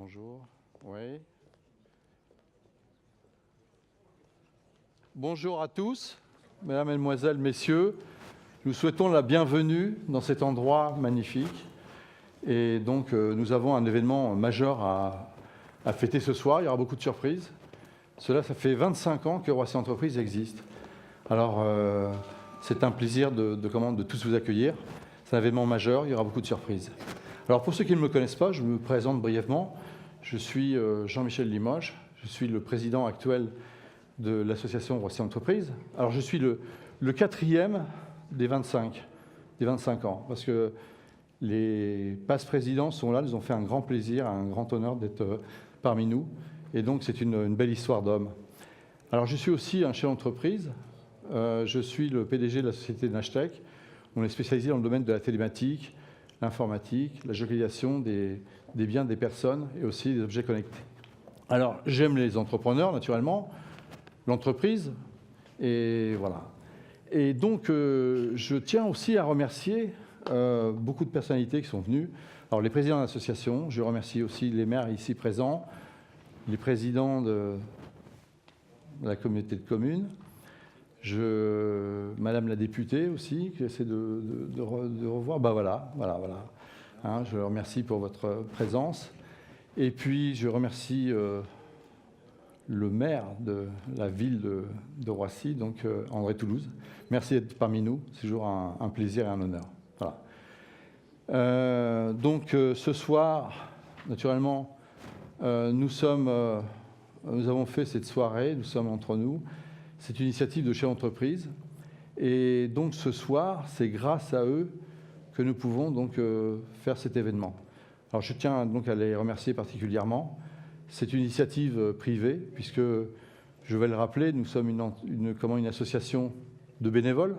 Bonjour. Oui. Bonjour à tous, mesdames, mesdemoiselles, messieurs. Nous souhaitons la bienvenue dans cet endroit magnifique. Et donc, nous avons un événement majeur à fêter ce soir. Il y aura beaucoup de surprises. Ça fait 25 ans que Roissy Entreprises existe. Alors, c'est un plaisir de tous vous accueillir. C'est un événement majeur, il y aura beaucoup de surprises. Alors, pour ceux qui ne me connaissent pas, je me présente brièvement. Je suis Jean-Michel Limoges, je suis le président actuel de l'association Roissy Entreprises. Alors, je suis le quatrième des 25 ans, parce que les passe-présidents sont là, nous ont fait un grand plaisir, un grand honneur d'être parmi nous. Et donc, c'est une belle histoire d'homme. Alors, je suis aussi un chef d'entreprise. Je suis le PDG de la société Nashtec. On est spécialisé dans le domaine de la télématique, l'informatique, la géolocalisation des biens, des personnes et aussi des objets connectés. Alors, j'aime les entrepreneurs, naturellement, l'entreprise, et voilà. Et donc, je tiens aussi à remercier beaucoup de personnalités qui sont venues. Alors, les présidents d'associations, je remercie aussi les maires ici présents, les présidents de la communauté de communes, Madame la députée aussi, qui essaie de revoir. Ben voilà. Hein, je vous remercie pour votre présence. Et puis, je remercie le maire de la ville de Roissy, donc André Toulouse. Merci d'être parmi nous. C'est toujours un plaisir et un honneur. Voilà. Donc, ce soir, naturellement, nous avons fait cette soirée, nous sommes entre nous. C'est une initiative de chef d'entreprise. Et donc, ce soir, c'est grâce à eux que nous pouvons donc faire cet événement. Alors, je tiens donc à les remercier particulièrement. C'est une initiative privée, puisque, je vais le rappeler, nous sommes une association de bénévoles.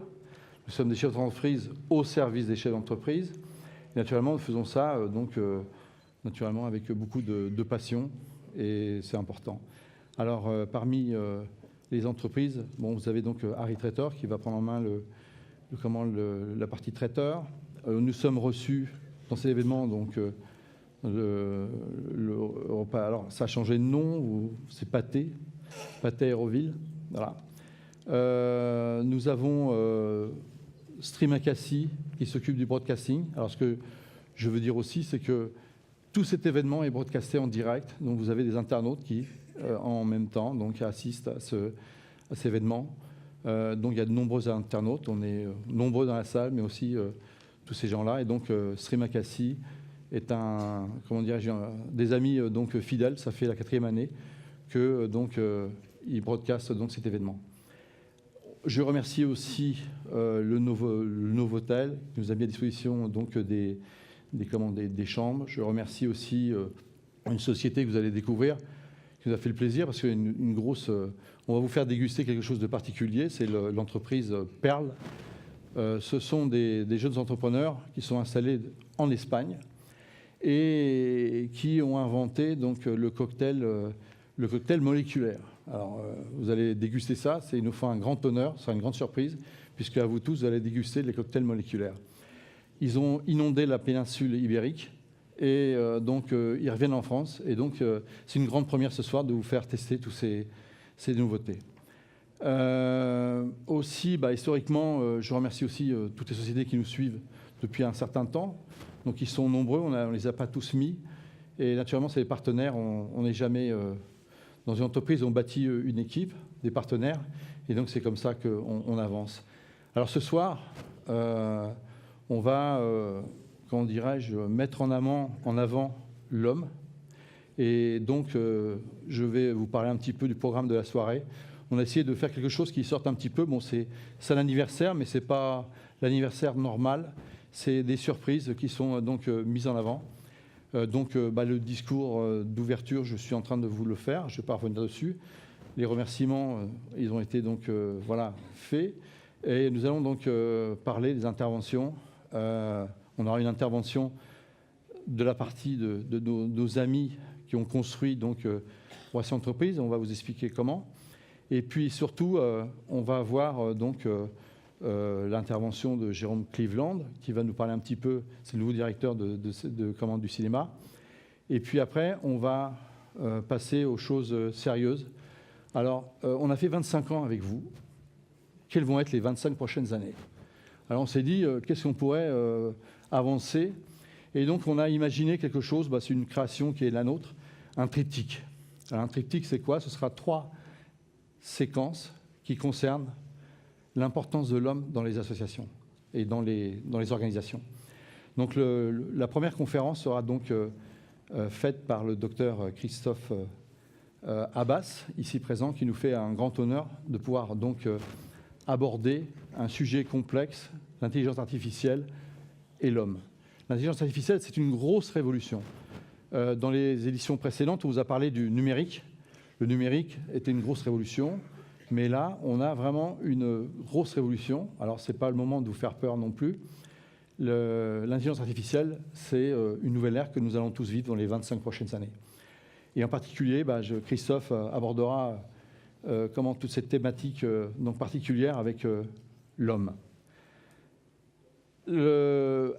Nous sommes des chefs d'entreprise au service des chefs d'entreprise. Et naturellement, nous faisons ça naturellement avec beaucoup de passion, et c'est important. Alors, parmi les entreprises, bon, vous avez donc Harry Traiteur qui va prendre en main la partie traiteur. Nous sommes reçus dans cet événement, donc le repas. Alors, ça a changé de nom, c'est Pâté Aéroville. Voilà. Nous avons Stream Acacie qui s'occupe du broadcasting. Alors, ce que je veux dire aussi, c'est que tout cet événement est broadcasté en direct. Donc, vous avez des internautes qui, en même temps, donc, assistent à cet événement. Donc, il y a de nombreux internautes. On est nombreux dans la salle, mais aussi tous ces gens-là. Et donc, Stream Acacie est des amis donc fidèles. Ça fait la 4e année que donc ils broadcastent donc cet événement. Je remercie aussi le Novotel qui nous a mis à disposition donc des chambres. Je remercie aussi une société que vous allez découvrir, qui nous a fait le plaisir parce qu'une grosse. On va vous faire déguster quelque chose de particulier. C'est l'entreprise Perle. Ce sont des jeunes entrepreneurs qui sont installés en Espagne et qui ont inventé donc le cocktail moléculaire. Alors, vous allez déguster ça. Ils nous font un grand honneur. Ce sera une grande surprise puisque à vous tous, vous allez déguster les cocktails moléculaires. Ils ont inondé la péninsule ibérique. Et donc, ils reviennent en France. Et donc, c'est une grande première ce soir de vous faire tester toutes ces nouveautés. Aussi, historiquement, je remercie aussi toutes les sociétés qui nous suivent depuis un certain temps. Donc, ils sont nombreux. On ne les a pas tous mis. Et naturellement, c'est des partenaires. On n'est jamais... dans une entreprise, on bâtit une équipe, des partenaires. Et donc, c'est comme ça qu'on avance. Alors, ce soir, on va... comment dirais-je, mettre en avant l'homme. Et donc, je vais vous parler un petit peu du programme de la soirée. On a essayé de faire quelque chose qui sorte un petit peu. Bon, c'est l'anniversaire, mais ce n'est pas l'anniversaire normal. C'est des surprises qui sont donc mises en avant. Le discours d'ouverture, je suis en train de vous le faire. Je ne vais pas revenir dessus. Les remerciements, ils ont été donc faits. Et nous allons donc parler des interventions. On aura une intervention de la partie de nos amis qui ont construit donc Roissy Entreprises. On va vous expliquer comment. Et puis surtout, on va avoir donc l'intervention de Jérôme Cleveland qui va nous parler un petit peu. C'est le nouveau directeur du cinéma. Et puis après, on va passer aux choses sérieuses. Alors, on a fait 25 ans avec vous. Quelles vont être les 25 prochaines années? Alors, on s'est dit, qu'est-ce qu'on pourrait avancer? Et donc, on a imaginé quelque chose, c'est une création qui est la nôtre, un triptyque. Alors, un triptyque, c'est quoi? Ce sera 3 séquences qui concernent l'importance de l'homme dans les associations et dans les organisations. Donc, la première conférence sera donc faite par le docteur Christophe Abbas, ici présent, qui nous fait un grand honneur de pouvoir donc aborder un sujet complexe, l'intelligence artificielle et l'homme. L'intelligence artificielle, c'est une grosse révolution. Dans les éditions précédentes, on vous a parlé du numérique. Le numérique était une grosse révolution, mais là, on a vraiment une grosse révolution. Alors, ce n'est pas le moment de vous faire peur non plus. L'intelligence artificielle, c'est une nouvelle ère que nous allons tous vivre dans les 25 prochaines années. Et en particulier, Christophe abordera toute cette thématique donc particulière avec l'homme.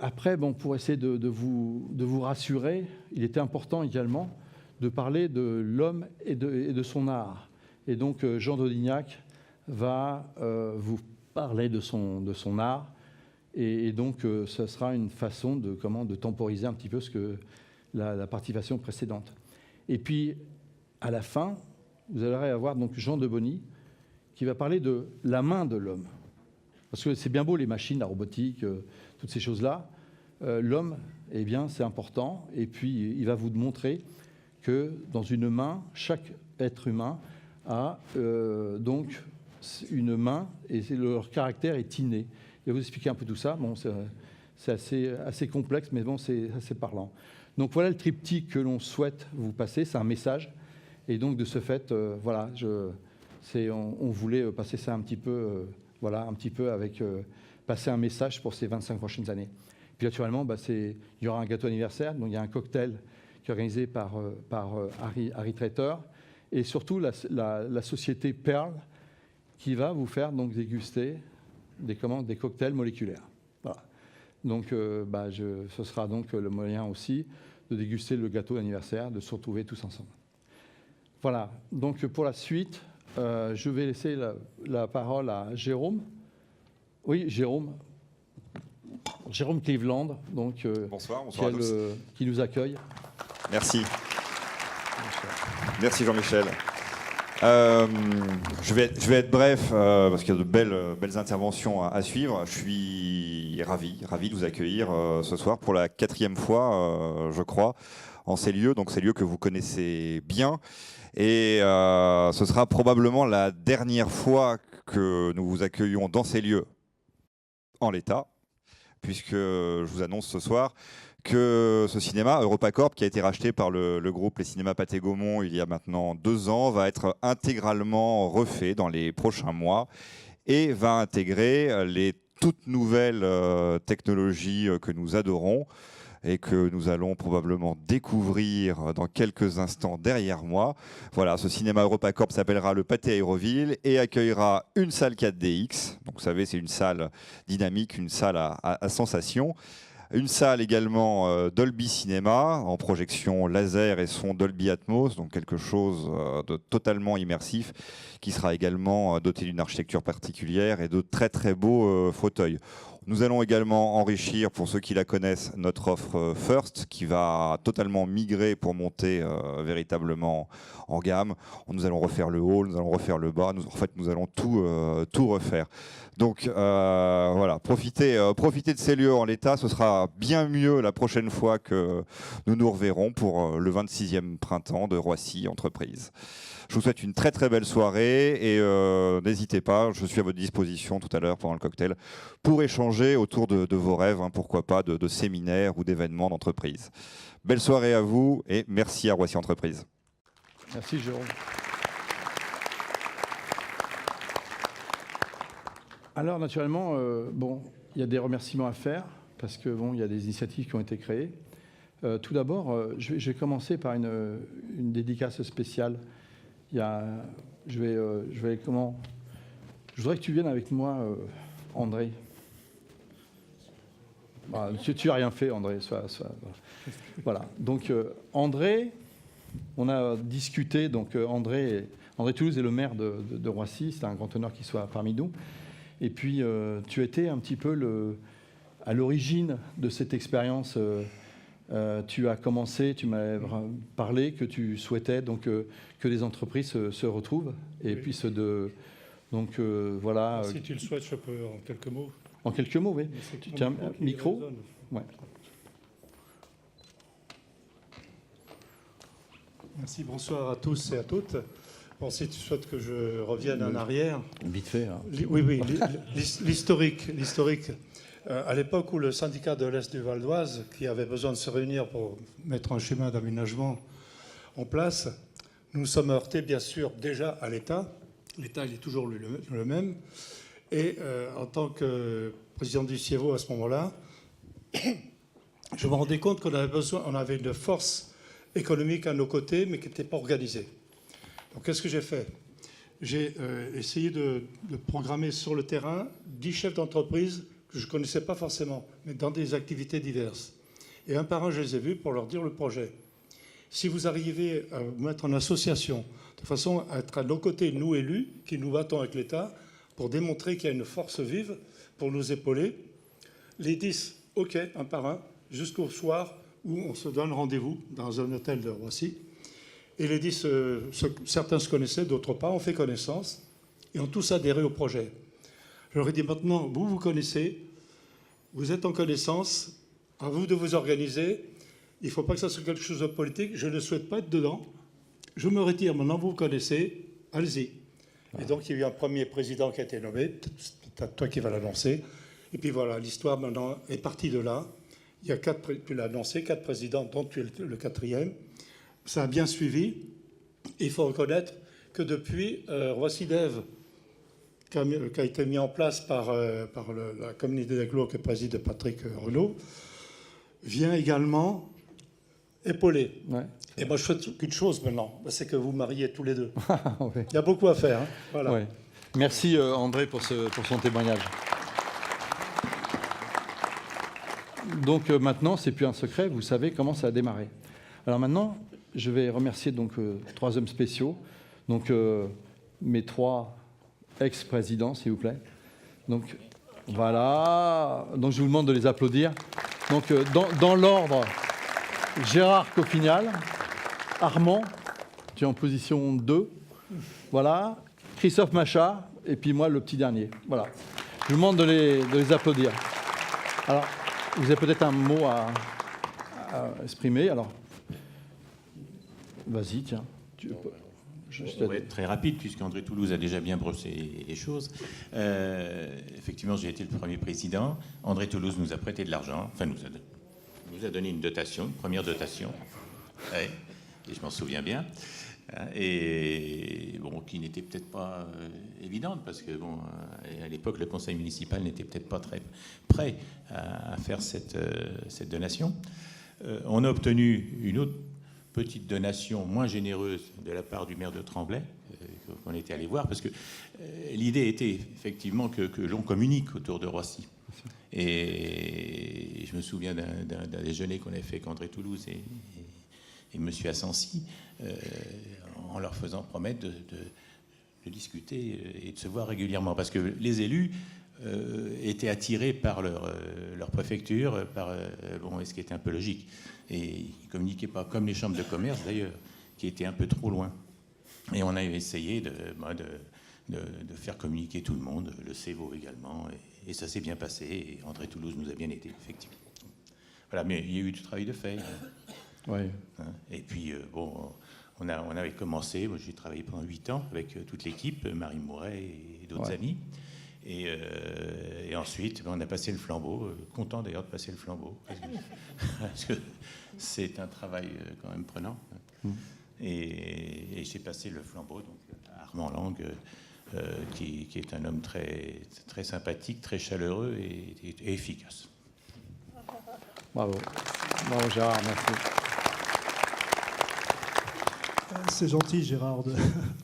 Après, pour essayer de vous rassurer, il était important également de parler de l'homme et de son art. Et donc, Jean d'Audignac va vous parler de son art. Et donc, ce sera une façon de temporiser un petit peu la participation précédente. Et puis, à la fin, vous allez avoir donc Jean de Bonny qui va parler de la main de l'homme. Parce que c'est bien beau les machines, la robotique, toutes ces choses-là. L'homme, eh bien, c'est important. Et puis, il va vous montrer que dans une main, chaque être humain a donc une main et leur caractère est inné. Je vais vous expliquer un peu tout ça. C'est assez complexe, mais c'est assez parlant. Donc voilà le triptyque que l'on souhaite vous passer. C'est un message. Et donc de ce fait, on voulait passer ça un petit peu, avec passer un message pour ces 25 prochaines années. Puis naturellement, il y aura un gâteau anniversaire. Donc il y a un cocktail qui est organisé par Harry Tretter. Et surtout la société Pearl qui va vous faire donc déguster des cocktails moléculaires. Voilà. Donc, ce sera donc le moyen aussi de déguster le gâteau d'anniversaire, de se retrouver tous ensemble. Voilà. Donc, pour la suite, je vais laisser la parole à Jérôme. Oui, Jérôme. Jérôme Cleveland, donc, bonsoir à tous. Qui nous accueille. Merci. Bonsoir. Merci Jean-Michel. Je vais être bref parce qu'il y a de belles interventions à suivre. Je suis ravi de vous accueillir ce soir pour la 4e fois, je crois, en ces lieux. Donc ces lieux que vous connaissez bien. Et ce sera probablement la dernière fois que nous vous accueillons dans ces lieux en l'état, puisque je vous annonce ce soir que ce cinéma, EuropaCorp, qui a été racheté par le groupe Les Cinémas Pathé Gaumont il y a maintenant 2 ans, va être intégralement refait dans les prochains mois et va intégrer les toutes nouvelles technologies que nous adorons et que nous allons probablement découvrir dans quelques instants derrière moi. Voilà, ce cinéma EuropaCorp s'appellera le Pathé Aéroville et accueillera une salle 4DX. Donc vous savez, c'est une salle dynamique, une salle à sensations. Une salle également Dolby Cinéma en projection laser et son Dolby Atmos, donc quelque chose de totalement immersif qui sera également doté d'une architecture particulière et de très très beaux fauteuils. Nous allons également enrichir, pour ceux qui la connaissent, notre offre First qui va totalement migrer pour monter véritablement en gamme. Nous allons refaire le haut, nous allons refaire le bas, nous allons tout refaire. Donc voilà, profitez de ces lieux en l'état, ce sera bien mieux la prochaine fois que nous nous reverrons pour le 26e printemps de Roissy Entreprise. Je vous souhaite une très très belle soirée et n'hésitez pas, je suis à votre disposition tout à l'heure pendant le cocktail pour échanger autour de vos rêves, pourquoi pas de séminaires ou d'événements d'entreprise. Belle soirée à vous et merci à Roissy Entreprise. Merci Jérôme. Alors naturellement, il y a des remerciements à faire parce que il y a des initiatives qui ont été créées. Tout d'abord, je vais commencer par une dédicace spéciale. Je voudrais que tu viennes avec moi, André. Tu n'as rien fait, André. Voilà. Donc, André, on a discuté. Donc, André Toulouse est le maire de Roissy. C'est un grand honneur qu'il soit parmi nous. Et puis, tu étais un petit peu à l'origine de cette expérience. Tu as commencé, tu m'as parlé que tu souhaitais donc, que les entreprises se retrouvent et puissent donc voilà. Si tu le souhaites, je peux en quelques mots. En quelques mots, oui. Tu as un micro ? Ouais. Merci, bonsoir à tous et à toutes. Bon, si tu souhaites que je revienne en arrière. Vite fait. Hein. Oui, l'historique. À l'époque où le syndicat de l'Est du Val d'Oise, qui avait besoin de se réunir pour mettre un schéma d'aménagement en place, nous nous sommes heurtés bien sûr déjà à l'État. L'État, il est toujours le même. Et en tant que président du CIEVO à ce moment-là, je me rendais compte qu'on avait une force économique à nos côtés, mais qui n'était pas organisée. Donc qu'est-ce que j'ai fait ? J'ai essayé de programmer sur le terrain 10 chefs d'entreprise que je ne connaissais pas forcément, mais dans des activités diverses. Et un par un, je les ai vus pour leur dire le projet. Si vous arrivez à vous mettre en association, de façon à être à nos côtés, nous élus, qui nous battons avec l'État, pour démontrer qu'il y a une force vive pour nous épauler, les 10, OK, un par un, jusqu'au soir où on se donne rendez-vous dans un hôtel de Roissy. Et les 10, certains se connaissaient, d'autres pas, ont fait connaissance et ont tous adhéré au projet. Je leur ai dit maintenant, vous connaissez, vous êtes en connaissance, à vous de vous organiser. Il ne faut pas que ça soit quelque chose de politique. Je ne souhaite pas être dedans. Je me retire maintenant, vous connaissez, allez-y. Et donc, il y a eu un premier président qui a été nommé, c'est toi qui vas l'annoncer. Et puis voilà, l'histoire maintenant est partie de là. Il y a tu l'as annoncé, 4 présidents, dont tu es le 4e. Ça a bien suivi. Il faut reconnaître que depuis, Roissy Dev, qui a été mis en place par la communauté d'agglo que préside Patrick Renaud, vient également épauler. Ouais, et moi, je souhaite qu'une chose maintenant, c'est que vous mariez tous les deux. Oui. Il y a beaucoup à faire. Hein. Voilà. Ouais. Merci André pour son témoignage. Donc maintenant, c'est plus un secret, vous savez comment ça a démarré. Alors maintenant, je vais remercier donc 3 hommes spéciaux, donc mes 3 ex-présidents, s'il vous plaît. Donc voilà, donc je vous demande de les applaudir. Donc dans l'ordre, Gérard Coffignal, Armand, tu es en position 2, voilà, Christophe Machat, et puis moi le petit dernier. Voilà, je vous demande de les applaudir. Alors, vous avez peut-être un mot à exprimer, alors vas-y, tiens. Je vais être très rapide, puisqu'André Toulouse a déjà bien brossé les choses. Effectivement, j'ai été le premier président. André Toulouse nous a prêté de l'argent, enfin nous a donné une dotation, une première dotation, ouais, et je m'en souviens bien, et bon, qui n'était peut-être pas évidente, parce que bon, à l'époque, le conseil municipal n'était peut-être pas très prêt à faire cette donation. On a obtenu une autre petite donation moins généreuse de la part du maire de Tremblay, qu'on était allé voir, parce que l'idée était effectivement que l'on communique autour de Roissy. Et je me souviens d'un déjeuner qu'on avait fait avec André Toulouse et M. Assensi, en leur faisant promettre de discuter et de se voir régulièrement, parce que les élus étaient attirés par leur préfecture, et ce qui était un peu logique. Et ils ne communiquaient pas comme les chambres de commerce, d'ailleurs, qui étaient un peu trop loin. Et on a essayé de faire communiquer tout le monde, le CEVO également, et ça s'est bien passé. Et André Toulouse nous a bien aidés, effectivement. Voilà, mais il y a eu du travail de fait. Oui. Et puis, on avait commencé, moi j'ai travaillé pendant 8 ans avec toute l'équipe, Marie Mouret et d'autres amis. Et ensuite, on a passé le flambeau, content d'ailleurs de passer le flambeau, parce que c'est un travail quand même prenant. Et j'ai passé le flambeau donc, à Armand Lang, qui est un homme très, très sympathique, très chaleureux et efficace. Bravo. Bravo Gérard, merci. C'est gentil Gérard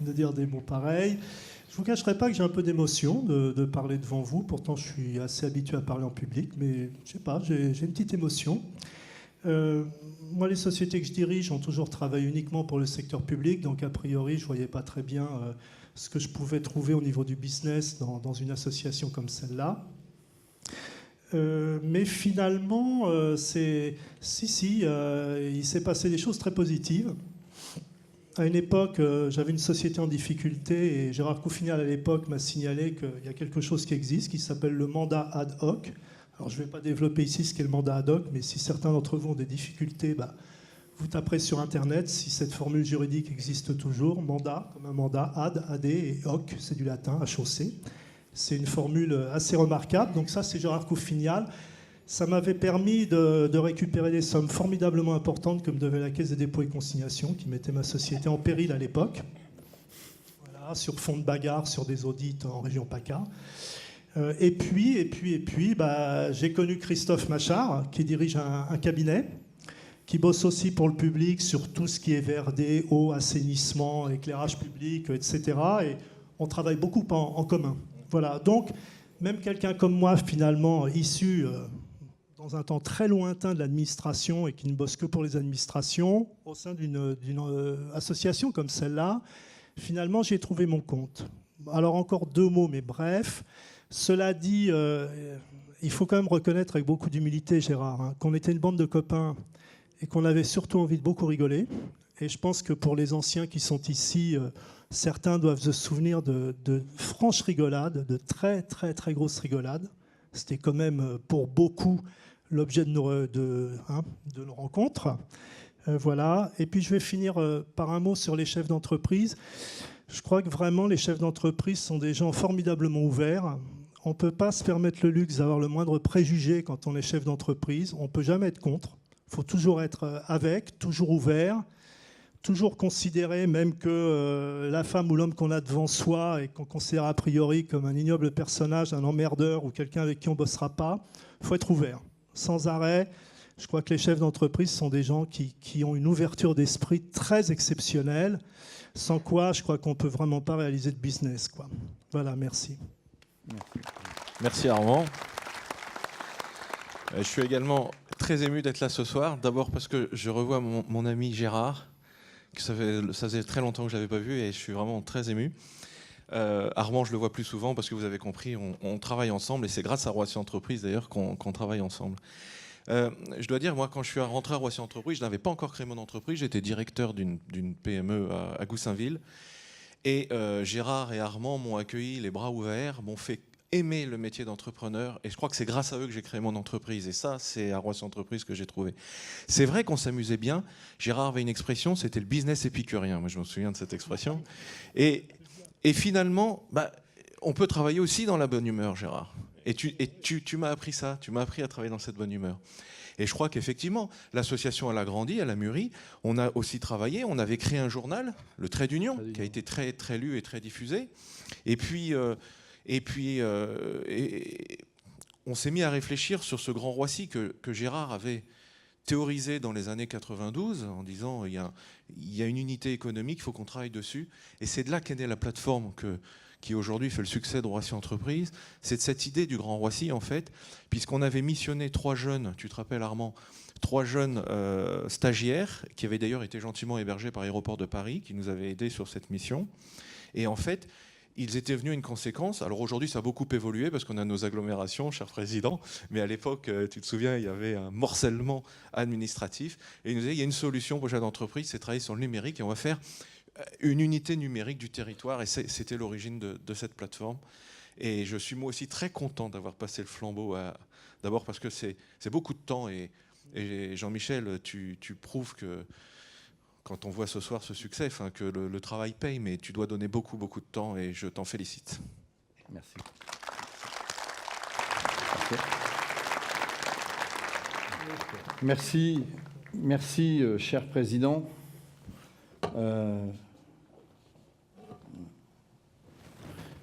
de dire des mots pareils. Je ne vous cacherai pas que j'ai un peu d'émotion de parler devant vous. Pourtant, je suis assez habitué à parler en public, mais je sais pas, j'ai une petite émotion. Moi, les sociétés que je dirige ont toujours travaillé uniquement pour le secteur public, donc a priori, je ne voyais pas très bien ce que je pouvais trouver au niveau du business dans une association comme celle-là. Mais finalement, il s'est passé des choses très positives. À une époque, j'avais une société en difficulté et Gérard Couffignal, à l'époque, m'a signalé qu'il y a quelque chose qui existe, qui s'appelle le mandat ad hoc. Alors, je ne vais pas développer ici ce qu'est le mandat ad hoc, mais si certains d'entre vous ont des difficultés, vous taperez sur Internet si cette formule juridique existe toujours. Mandat, comme un mandat, ad, et hoc, c'est du latin, HOC. C'est une formule assez remarquable. Donc ça, c'est Gérard Couffignal. Ça m'avait permis de récupérer des sommes formidablement importantes que me devait la Caisse des dépôts et consignations, qui mettait ma société en péril à l'époque. Voilà, sur fond de bagarre, sur des audits en région PACA. Et puis, j'ai connu Christophe Machard, qui dirige un cabinet, qui bosse aussi pour le public sur tout ce qui est VRD, eau, assainissement, éclairage public, etc. Et on travaille beaucoup en commun. Voilà, donc même quelqu'un comme moi, finalement, issu dans un temps très lointain de l'administration et qui ne bosse que pour les administrations, au sein d'une association comme celle-là, finalement, j'ai trouvé mon compte. Alors encore 2 mots, mais bref. Cela dit, il faut quand même reconnaître avec beaucoup d'humilité, Gérard, qu'on était une bande de copains et qu'on avait surtout envie de beaucoup rigoler. Et je pense que pour les anciens qui sont ici, certains doivent se souvenir de franches rigolades, de très très très grosses rigolades. C'était quand même pour beaucoup l'objet de nos rencontres. Voilà. Et puis je vais finir par un mot sur les chefs d'entreprise. Je crois que vraiment les chefs d'entreprise sont des gens formidablement ouverts. On ne peut pas se permettre le luxe d'avoir le moindre préjugé quand on est chef d'entreprise. On ne peut jamais être contre. Il faut toujours être avec, toujours ouvert, toujours considérer même que la femme ou l'homme qu'on a devant soi et qu'on considère a priori comme un ignoble personnage, un emmerdeur ou quelqu'un avec qui on ne bossera pas, il faut être ouvert, sans arrêt. Je crois que les chefs d'entreprise sont des gens qui ont une ouverture d'esprit très exceptionnelle, sans quoi je crois qu'on ne peut vraiment pas réaliser de business, quoi. Voilà, merci. Merci Armand. Je suis également très ému d'être là ce soir. D'abord parce que je revois mon ami Gérard, que ça faisait très longtemps que je ne l'avais pas vu et je suis vraiment très ému. Armand, je le vois plus souvent parce que vous avez compris, on travaille ensemble et c'est grâce à Roissy Entreprise d'ailleurs qu'on travaille ensemble. Je dois dire, moi, quand je suis rentré à Roissy Entreprise, je n'avais pas encore créé mon entreprise, j'étais directeur d'une PME à Goussainville. Et Gérard et Armand m'ont accueilli les bras ouverts, m'ont fait aimer le métier d'entrepreneur. Et je crois que c'est grâce à eux que j'ai créé mon entreprise. Et ça, c'est à Roissy Entreprise que j'ai trouvé. C'est vrai qu'on s'amusait bien. Gérard avait une expression, c'était le business épicurien. Moi, je me souviens de cette expression. Et finalement, on peut travailler aussi dans la bonne humeur, Gérard. Et tu m'as appris ça. Tu m'as appris à travailler dans cette bonne humeur. Et je crois qu'effectivement, l'association, elle a grandi, elle a mûri. On a aussi travaillé. On avait créé un journal, le Trait d'Union, qui a été très, très lu et très diffusé. Et puis on s'est mis à réfléchir sur ce Grand Roissy que Gérard avait théorisé dans les années 92 en disant il y a une unité économique, il faut qu'on travaille dessus. Et c'est de là qu'est née la plateforme qui aujourd'hui fait le succès de Roissy Entreprise. C'est de cette idée du Grand Roissy, en fait, puisqu'on avait missionné 3 jeunes, tu te rappelles Armand, 3 jeunes stagiaires, qui avaient d'ailleurs été gentiment hébergés par Aéroport de Paris, qui nous avaient aidés sur cette mission. Et en fait, ils étaient venus à une conséquence. Alors aujourd'hui, ça a beaucoup évolué parce qu'on a nos agglomérations, cher président. Mais à l'époque, tu te souviens, il y avait un morcellement administratif. Et ils nous disaient, il y a une solution pour les chefs d'entreprise, c'est travailler sur le numérique et on va faire une unité numérique du territoire. Et c'était l'origine de cette plateforme. Et je suis moi aussi très content d'avoir passé le flambeau. D'abord parce que c'est beaucoup de temps. Et Jean-Michel, tu prouves que quand on voit ce soir ce succès, que le travail paye, mais tu dois donner beaucoup, beaucoup de temps et je t'en félicite. Merci. Merci, cher président.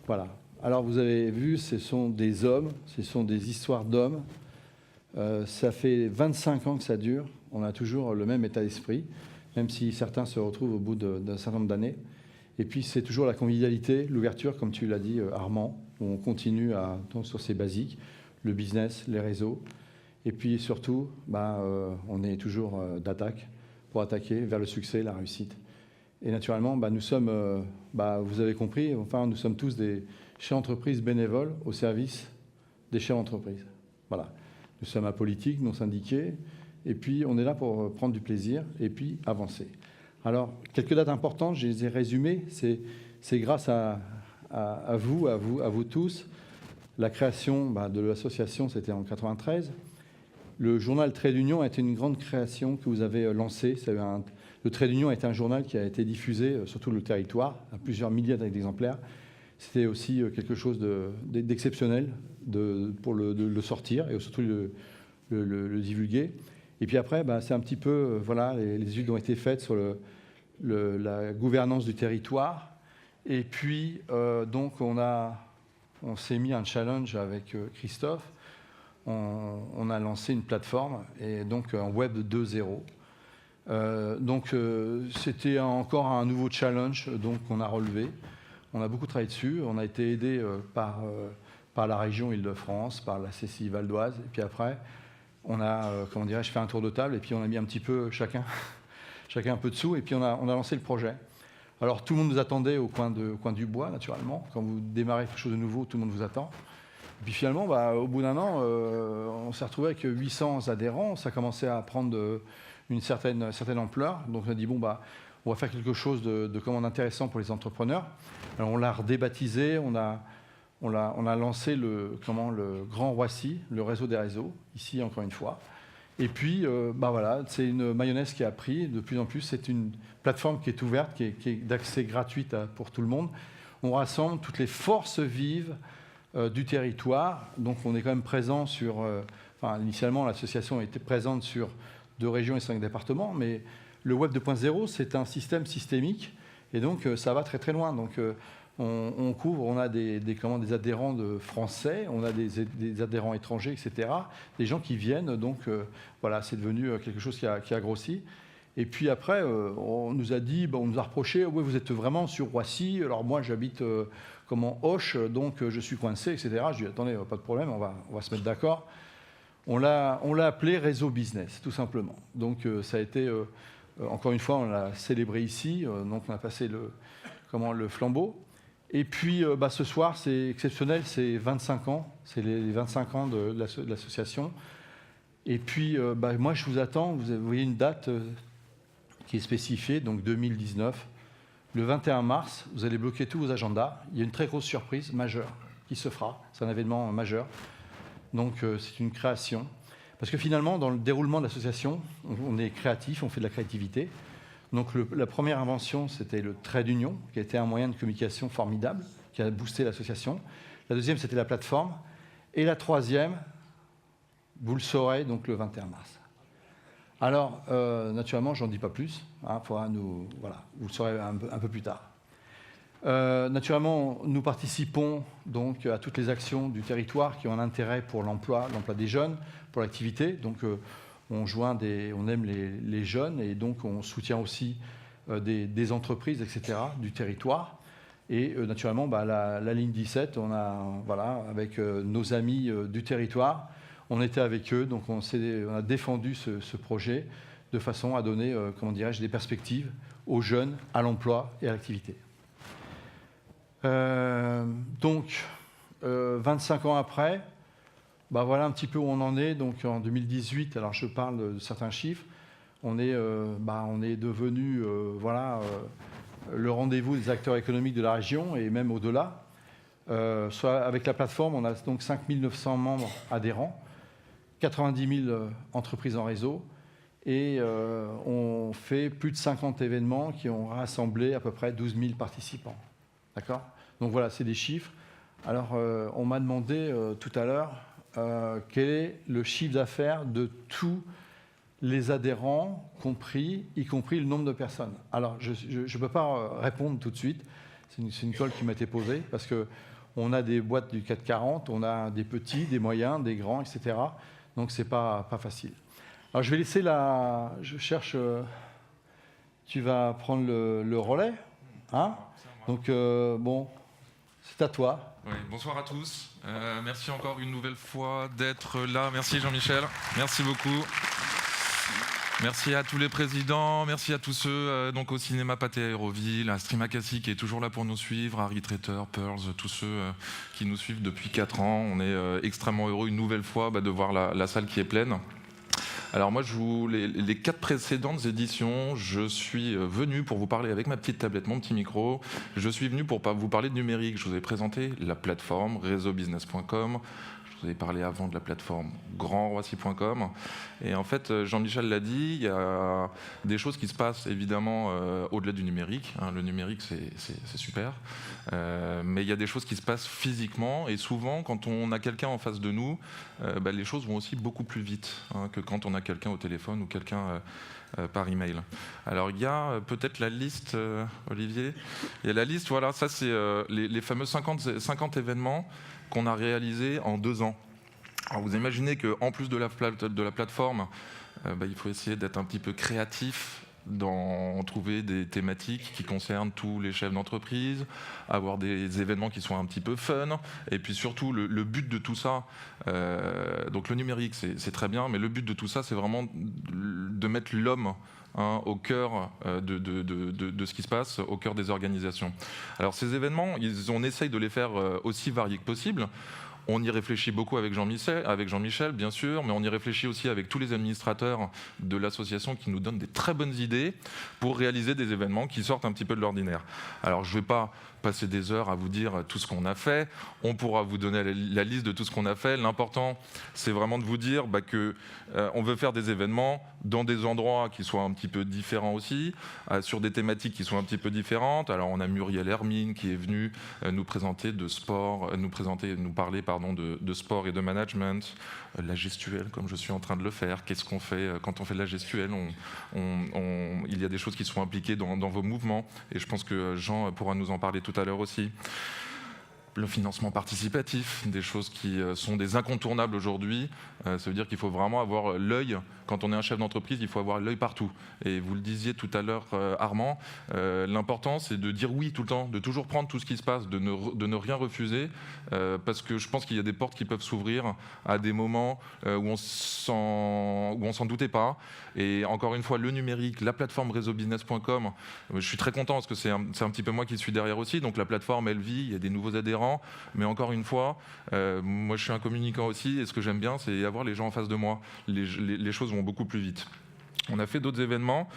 Voilà. Alors vous avez vu, ce sont des hommes, ce sont des histoires d'hommes. Ça fait 25 ans que ça dure. On a toujours le même état d'esprit, même si certains se retrouvent au bout d'un certain nombre d'années. Et puis c'est toujours la convivialité, l'ouverture, comme tu l'as dit Armand, où on continue donc, sur ces basiques, le business, les réseaux. Et puis surtout, on est toujours d'attaque pour attaquer vers le succès, la réussite. Et naturellement, nous sommes, vous avez compris, enfin, nous sommes tous des chefs d'entreprise bénévoles au service des chefs d'entreprise. Voilà. Nous sommes apolitiques, non syndiqués, et puis on est là pour prendre du plaisir et puis avancer. Alors, quelques dates importantes, je les ai résumées. C'est grâce à vous tous. La création de l'association, c'était en 1993. Le journal Trait d'Union a été une grande création que vous avez lancée. Le Trait d'Union a été un journal qui a été diffusé sur tout le territoire, à plusieurs milliers d'exemplaires. C'était aussi quelque chose d'exceptionnel pour le sortir et surtout le divulguer. Et puis après, c'est un petit peu, les études ont été faites sur la gouvernance du territoire. Et puis, donc, on s'est mis un challenge avec Christophe. On a lancé une plateforme, et donc un web 2.0. Donc, c'était encore un nouveau challenge qu'on a relevé. On a beaucoup travaillé dessus. On a été aidé par la région Île-de-France, par la CCI Val d'Oise. Et puis après, on a, fait un tour de table, et puis on a mis un petit peu chacun un peu de sous, et puis on a lancé le projet. Alors tout le monde nous attendait au coin du bois, naturellement. Quand vous démarrez quelque chose de nouveau, tout le monde vous attend. Et puis finalement, au bout d'un an, on s'est retrouvé avec 800 adhérents. Ça commençait à prendre une certaine ampleur. Donc on a dit, on va faire quelque chose d'intéressant pour les entrepreneurs. Alors on l'a redébaptisé, on a lancé le Grand Roissy, le réseau des réseaux, ici encore une fois. Et puis, c'est une mayonnaise qui a pris de plus en plus. C'est une plateforme qui est ouverte, qui est d'accès gratuit pour tout le monde. On rassemble toutes les forces vives du territoire. Donc, on est quand même présent sur... initialement, l'association était présente sur 2 régions et 5 départements, mais le Web 2.0, c'est un système systémique, et donc ça va très très loin. Donc, on couvre, on a des adhérents de français, on a des adhérents étrangers, etc. Des gens qui viennent, donc c'est devenu quelque chose qui a grossi. Et puis après, on nous a dit, on nous a reproché, oui, vous êtes vraiment sur Roissy, alors moi j'habite Auch, donc je suis coincé, etc. Je dis, attendez, pas de problème, on va se mettre d'accord. On l'a appelé réseau business, tout simplement. Donc ça a été, encore une fois, on l'a célébré ici, donc on a passé le flambeau. Et puis, ce soir, c'est exceptionnel, c'est 25 ans, c'est les 25 ans de l'association. Et puis, moi, je vous attends, vous voyez une date qui est spécifiée, donc 2019. Le 21 mars, vous allez bloquer tous vos agendas. Il y a une très grosse surprise majeure qui se fera, c'est un événement majeur. Donc, c'est une création. Parce que finalement, dans le déroulement de l'association, on est créatif, on fait de la créativité. Donc la première invention, c'était le trait d'union, qui a été un moyen de communication formidable, qui a boosté l'association. La deuxième, c'était la plateforme. Et la troisième, vous le saurez, donc le 21 mars. Alors, naturellement, j'en dis pas plus. Vous le saurez un peu plus tard. Naturellement, nous participons donc à toutes les actions du territoire qui ont un intérêt pour l'emploi des jeunes, pour l'activité. Donc, on aime les jeunes, et donc on soutient aussi des entreprises, etc., du territoire. Et naturellement, la ligne 17, avec nos amis du territoire, on était avec eux, donc on a défendu ce projet de façon à donner, des perspectives aux jeunes, à l'emploi et à l'activité. Donc, 25 ans après, voilà un petit peu où on en est. Donc en 2018, alors je parle de certains chiffres, on est devenu le rendez-vous des acteurs économiques de la région et même au-delà. Avec la plateforme, on a donc 5 900 membres adhérents, 90 000 entreprises en réseau, et on fait plus de 50 événements qui ont rassemblé à peu près 12 000 participants. D'accord ? Donc voilà, c'est des chiffres. Alors, on m'a demandé tout à l'heure quel est le chiffre d'affaires de tous les adhérents, y compris le nombre de personnes. Alors, je ne peux pas répondre tout de suite. C'est une colle qui m'a été posée, parce qu'on a des boîtes du CAC 40, on a des petits, des moyens, des grands, etc. Donc, ce n'est pas facile. Alors, je vais laisser je cherche... tu vas prendre le relais ? Hein? Donc, bon, c'est à toi. Oui, bonsoir à tous. Merci encore une nouvelle fois d'être là. Merci Jean-Michel. Merci beaucoup. Merci à tous les présidents, merci à tous ceux donc au cinéma Pathé Aéroville, à Stream Acacia qui est toujours là pour nous suivre, Harry Traiter, Pearls, tous ceux qui nous suivent depuis 4 ans. On est extrêmement heureux une nouvelle fois de voir la salle qui est pleine. Alors moi, les 4 précédentes éditions, je suis venu pour vous parler avec ma petite tablette, mon petit micro. Je suis venu pour vous parler de numérique. Je vous ai présenté la plateforme réseaubusiness.com. Je vous ai parlé avant de la plateforme grandroissy.com. Et en fait, Jean-Michel l'a dit, il y a des choses qui se passent évidemment au-delà du numérique. Le numérique, c'est super. Mais il y a des choses qui se passent physiquement. Et souvent, quand on a quelqu'un en face de nous, les choses vont aussi beaucoup plus vite que quand on a quelqu'un au téléphone ou quelqu'un par email. Alors il y a peut-être la liste, Olivier. Il y a la liste, voilà, ça c'est les fameux 50 événements qu'on a réalisés en 2 ans. Alors vous imaginez qu'en plus de la plateforme, il faut essayer d'être un petit peu créatif, trouver des thématiques qui concernent tous les chefs d'entreprise, avoir des événements qui sont un petit peu fun, et puis surtout le but de tout ça, donc le numérique c'est très bien, mais le but de tout ça c'est vraiment de mettre l'homme au cœur de ce qui se passe, au cœur des organisations. Alors ces événements, on essaye de les faire aussi variés que possible. On y réfléchit beaucoup avec Jean-Michel, bien sûr, mais on y réfléchit aussi avec tous les administrateurs de l'association qui nous donnent des très bonnes idées pour réaliser des événements qui sortent un petit peu de l'ordinaire. Alors je ne vais pas passer des heures à vous dire tout ce qu'on a fait. On pourra vous donner la liste de tout ce qu'on a fait. L'important, c'est vraiment de vous dire qu'on veut faire des événements dans des endroits qui soient un petit peu différents aussi, sur des thématiques qui sont un petit peu différentes. Alors on a Muriel Hermine qui est venue nous présenter de sport, nous parler de sport et de management, la gestuelle comme je suis en train de le faire. Qu'est-ce qu'on fait quand on fait de la gestuelle? Il y a des choses qui sont impliquées dans vos mouvements et je pense que Jean pourra nous en parler tout à l'heure aussi. Le financement participatif, des choses qui sont des incontournables aujourd'hui. Ça veut dire qu'il faut vraiment avoir l'œil. Quand on est un chef d'entreprise, il faut avoir l'œil partout. Et vous le disiez tout à l'heure, Armand, l'important c'est de dire oui tout le temps, de toujours prendre tout ce qui se passe, de ne rien refuser, parce que je pense qu'il y a des portes qui peuvent s'ouvrir à des moments où on s'en doutait pas. Et encore une fois, le numérique, la plateforme réseaubusiness.com, je suis très content parce que c'est un petit peu moi qui suis derrière aussi. Donc la plateforme, elle vit, il y a des nouveaux adhérents. Mais encore une fois, moi je suis un communicant aussi et ce que j'aime bien c'est avoir les gens en face de moi. Les choses vont beaucoup plus vite. On a fait d'autres événements.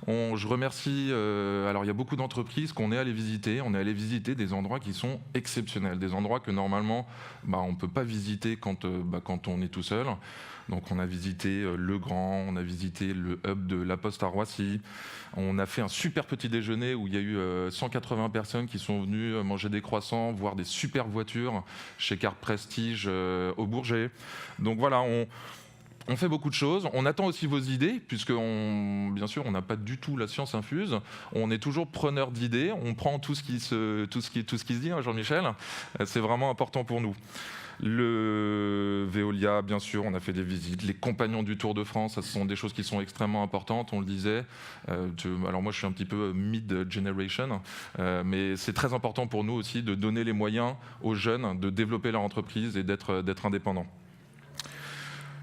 Je remercie, alors il y a beaucoup d'entreprises qu'on est allé visiter. On est allé visiter des endroits qui sont exceptionnels, des endroits que normalement on ne peut pas visiter quand on est tout seul. Donc on a visité Le Grand, on a visité le hub de La Poste à Roissy. On a fait un super petit déjeuner où il y a eu 180 personnes qui sont venues manger des croissants, voir des super voitures chez Car Prestige au Bourget. Donc voilà, on fait beaucoup de choses. On attend aussi vos idées, puisque bien sûr, on n'a pas du tout la science infuse. On est toujours preneur d'idées. On prend tout ce qui se dit, hein, Jean-Michel. C'est vraiment important pour nous. Le Veolia, bien sûr, on a fait des visites. Les compagnons du Tour de France, ça, ce sont des choses qui sont extrêmement importantes, on le disait. Alors moi, je suis un petit peu mid-generation, mais c'est très important pour nous aussi de donner les moyens aux jeunes de développer leur entreprise et d'être indépendants.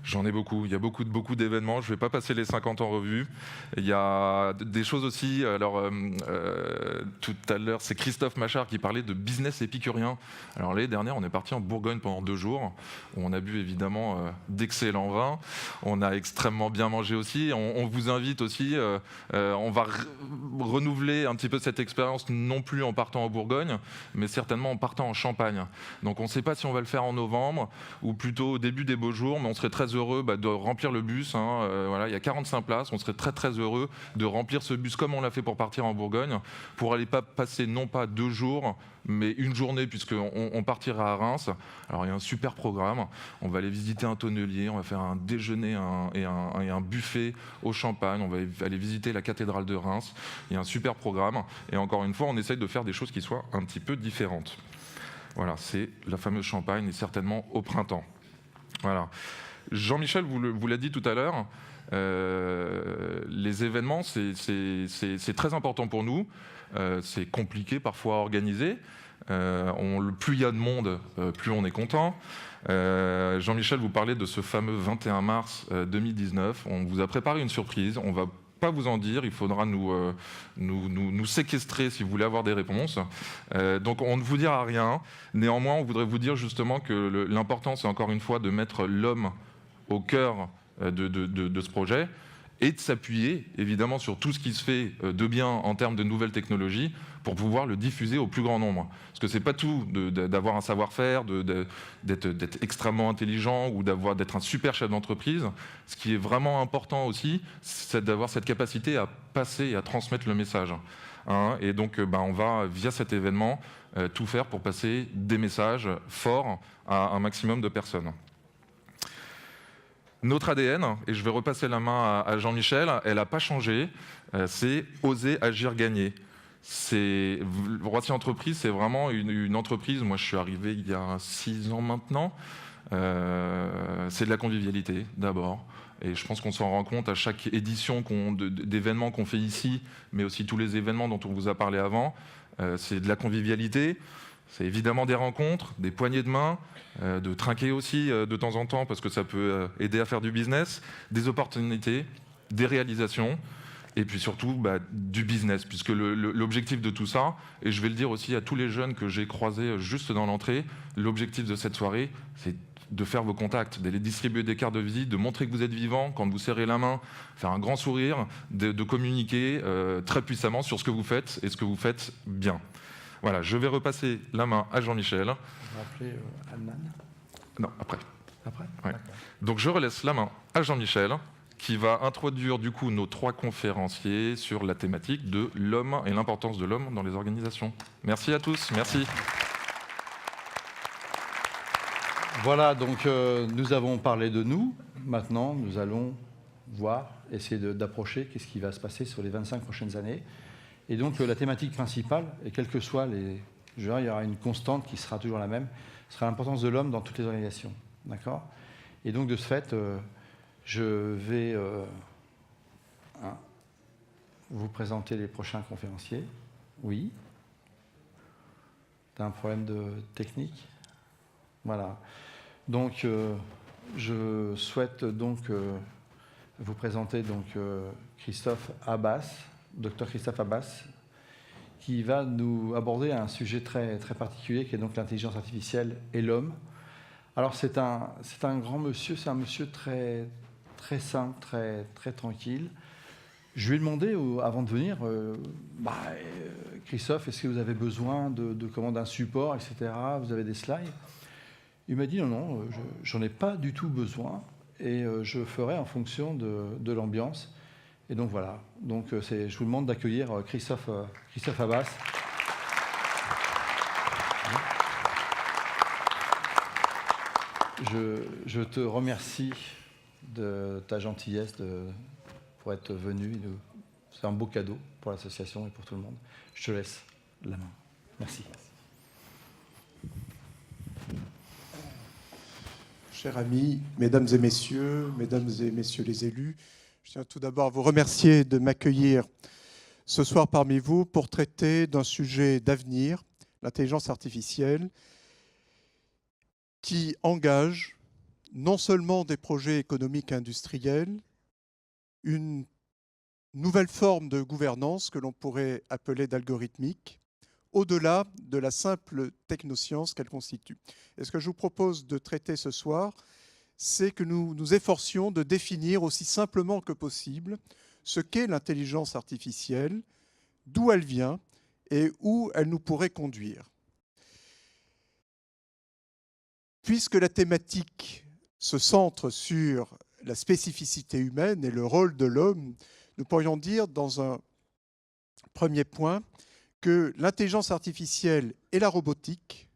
J'en ai beaucoup, il y a beaucoup d'événements, je ne vais pas passer les 50 en revue. Il y a des choses aussi, alors tout à l'heure c'est Christophe Machard qui parlait de business épicurien. Alors l'année dernière on est parti en Bourgogne pendant 2 jours, où on a bu évidemment d'excellents vins, on a extrêmement bien mangé aussi, on vous invite aussi, on va renouveler un petit peu cette expérience non plus en partant en Bourgogne, mais certainement en partant en Champagne. Donc on ne sait pas si on va le faire en novembre ou plutôt au début des beaux jours, mais on serait très heureux de remplir le bus. Voilà, il y a 45 places. On serait très heureux de remplir ce bus comme on l'a fait pour partir en Bourgogne, pour aller passer non pas 2 jours, mais 1 journée, puisqu'on partira à Reims. Alors il y a un super programme. On va aller visiter un tonnelier, on va faire un déjeuner et un buffet au champagne. On va aller visiter la cathédrale de Reims. Il y a un super programme. Et encore une fois, on essaye de faire des choses qui soient un petit peu différentes. Voilà, c'est la fameuse Champagne et certainement au printemps. Voilà. Jean-Michel vous l'a dit tout à l'heure, les événements, c'est très important pour nous. c'est compliqué parfois à organiser. Plus il y a de monde, plus on est content. Jean-Michel, vous parlez de ce fameux 21 mars 2019. On vous a préparé une surprise. On va pas vous en dire. Il faudra nous séquestrer si vous voulez avoir des réponses. Donc on ne vous dira rien. Néanmoins, on voudrait vous dire justement que l'important, c'est encore une fois de mettre l'homme au cœur de ce projet et de s'appuyer évidemment sur tout ce qui se fait de bien en termes de nouvelles technologies pour pouvoir le diffuser au plus grand nombre. Parce que c'est pas tout d'avoir un savoir-faire, d'être extrêmement intelligent ou d'être un super chef d'entreprise. Ce qui est vraiment important aussi, c'est d'avoir cette capacité à passer et à transmettre le message. Hein, et donc on va, via cet événement, tout faire pour passer des messages forts à un maximum de personnes. Notre ADN, et je vais repasser la main à Jean-Michel, elle n'a pas changé, c'est oser, agir, gagner. Roissy Entreprise, c'est vraiment une entreprise, moi je suis arrivé il y a 6 ans maintenant, c'est de la convivialité d'abord. Et je pense qu'on s'en rend compte à chaque édition d'événements qu'on fait ici, mais aussi tous les événements dont on vous a parlé avant. C'est de la convivialité, c'est évidemment des rencontres, des poignées de main, de trinquer aussi de temps en temps parce que ça peut aider à faire du business, des opportunités, des réalisations et puis surtout du business, puisque l'objectif de tout ça, et je vais le dire aussi à tous les jeunes que j'ai croisés juste dans l'entrée, l'objectif de cette soirée, c'est de faire vos contacts, d'aller distribuer des cartes de visite, de montrer que vous êtes vivant quand vous serrez la main, faire un grand sourire, de communiquer très puissamment sur ce que vous faites et ce que vous faites bien. Voilà, je vais repasser la main à Jean-Michel. On va appeler Alman. Non, après. Après Ouais. Donc je relaisse la main à Jean-Michel, qui va introduire du coup nos 3 conférenciers sur la thématique de l'homme et l'importance de l'homme dans les organisations. Merci à tous, merci. Voilà, donc nous avons parlé de nous. Maintenant, nous allons voir, essayer d'approcher qu'est-ce qui va se passer sur les 25 prochaines années. Et donc la thématique principale, et quelles que soient les... Je dirais, il y aura une constante qui sera toujours la même, sera l'importance de l'homme dans toutes les organisations. D'accord ? Et donc de ce fait, je vais vous présenter les prochains conférenciers. Oui. Tu as un problème de technique ? Voilà. Donc je souhaite donc vous présenter donc Christophe Abbas, Dr Christophe Abbas, qui va nous aborder un sujet très, très particulier qui est donc l'intelligence artificielle et l'homme. Alors c'est un grand monsieur, c'est un monsieur très, très simple, très, très tranquille. Je lui ai demandé avant de venir, Christophe, est-ce que vous avez besoin d'un support, etc. Vous avez des slides? Il m'a dit non, j'en ai pas du tout besoin et je ferai en fonction de l'ambiance. Et donc voilà, donc, je vous demande d'accueillir Christophe Abbas. Je te remercie de ta gentillesse pour être venu. C'est un beau cadeau pour l'association et pour tout le monde. Je te laisse la main. Merci. Chers amis, mesdames et messieurs les élus, je tiens tout d'abord à vous remercier de m'accueillir ce soir parmi vous pour traiter d'un sujet d'avenir, l'intelligence artificielle, qui engage non seulement des projets économiques et industriels, une nouvelle forme de gouvernance que l'on pourrait appeler d'algorithmique, au-delà de la simple technoscience qu'elle constitue. Et ce que je vous propose de traiter ce soir, c'est que nous nous efforcions de définir aussi simplement que possible ce qu'est l'intelligence artificielle, d'où elle vient et où elle nous pourrait conduire. Puisque la thématique se centre sur la spécificité humaine et le rôle de l'homme, nous pourrions dire dans un premier point que l'intelligence artificielle et la robotique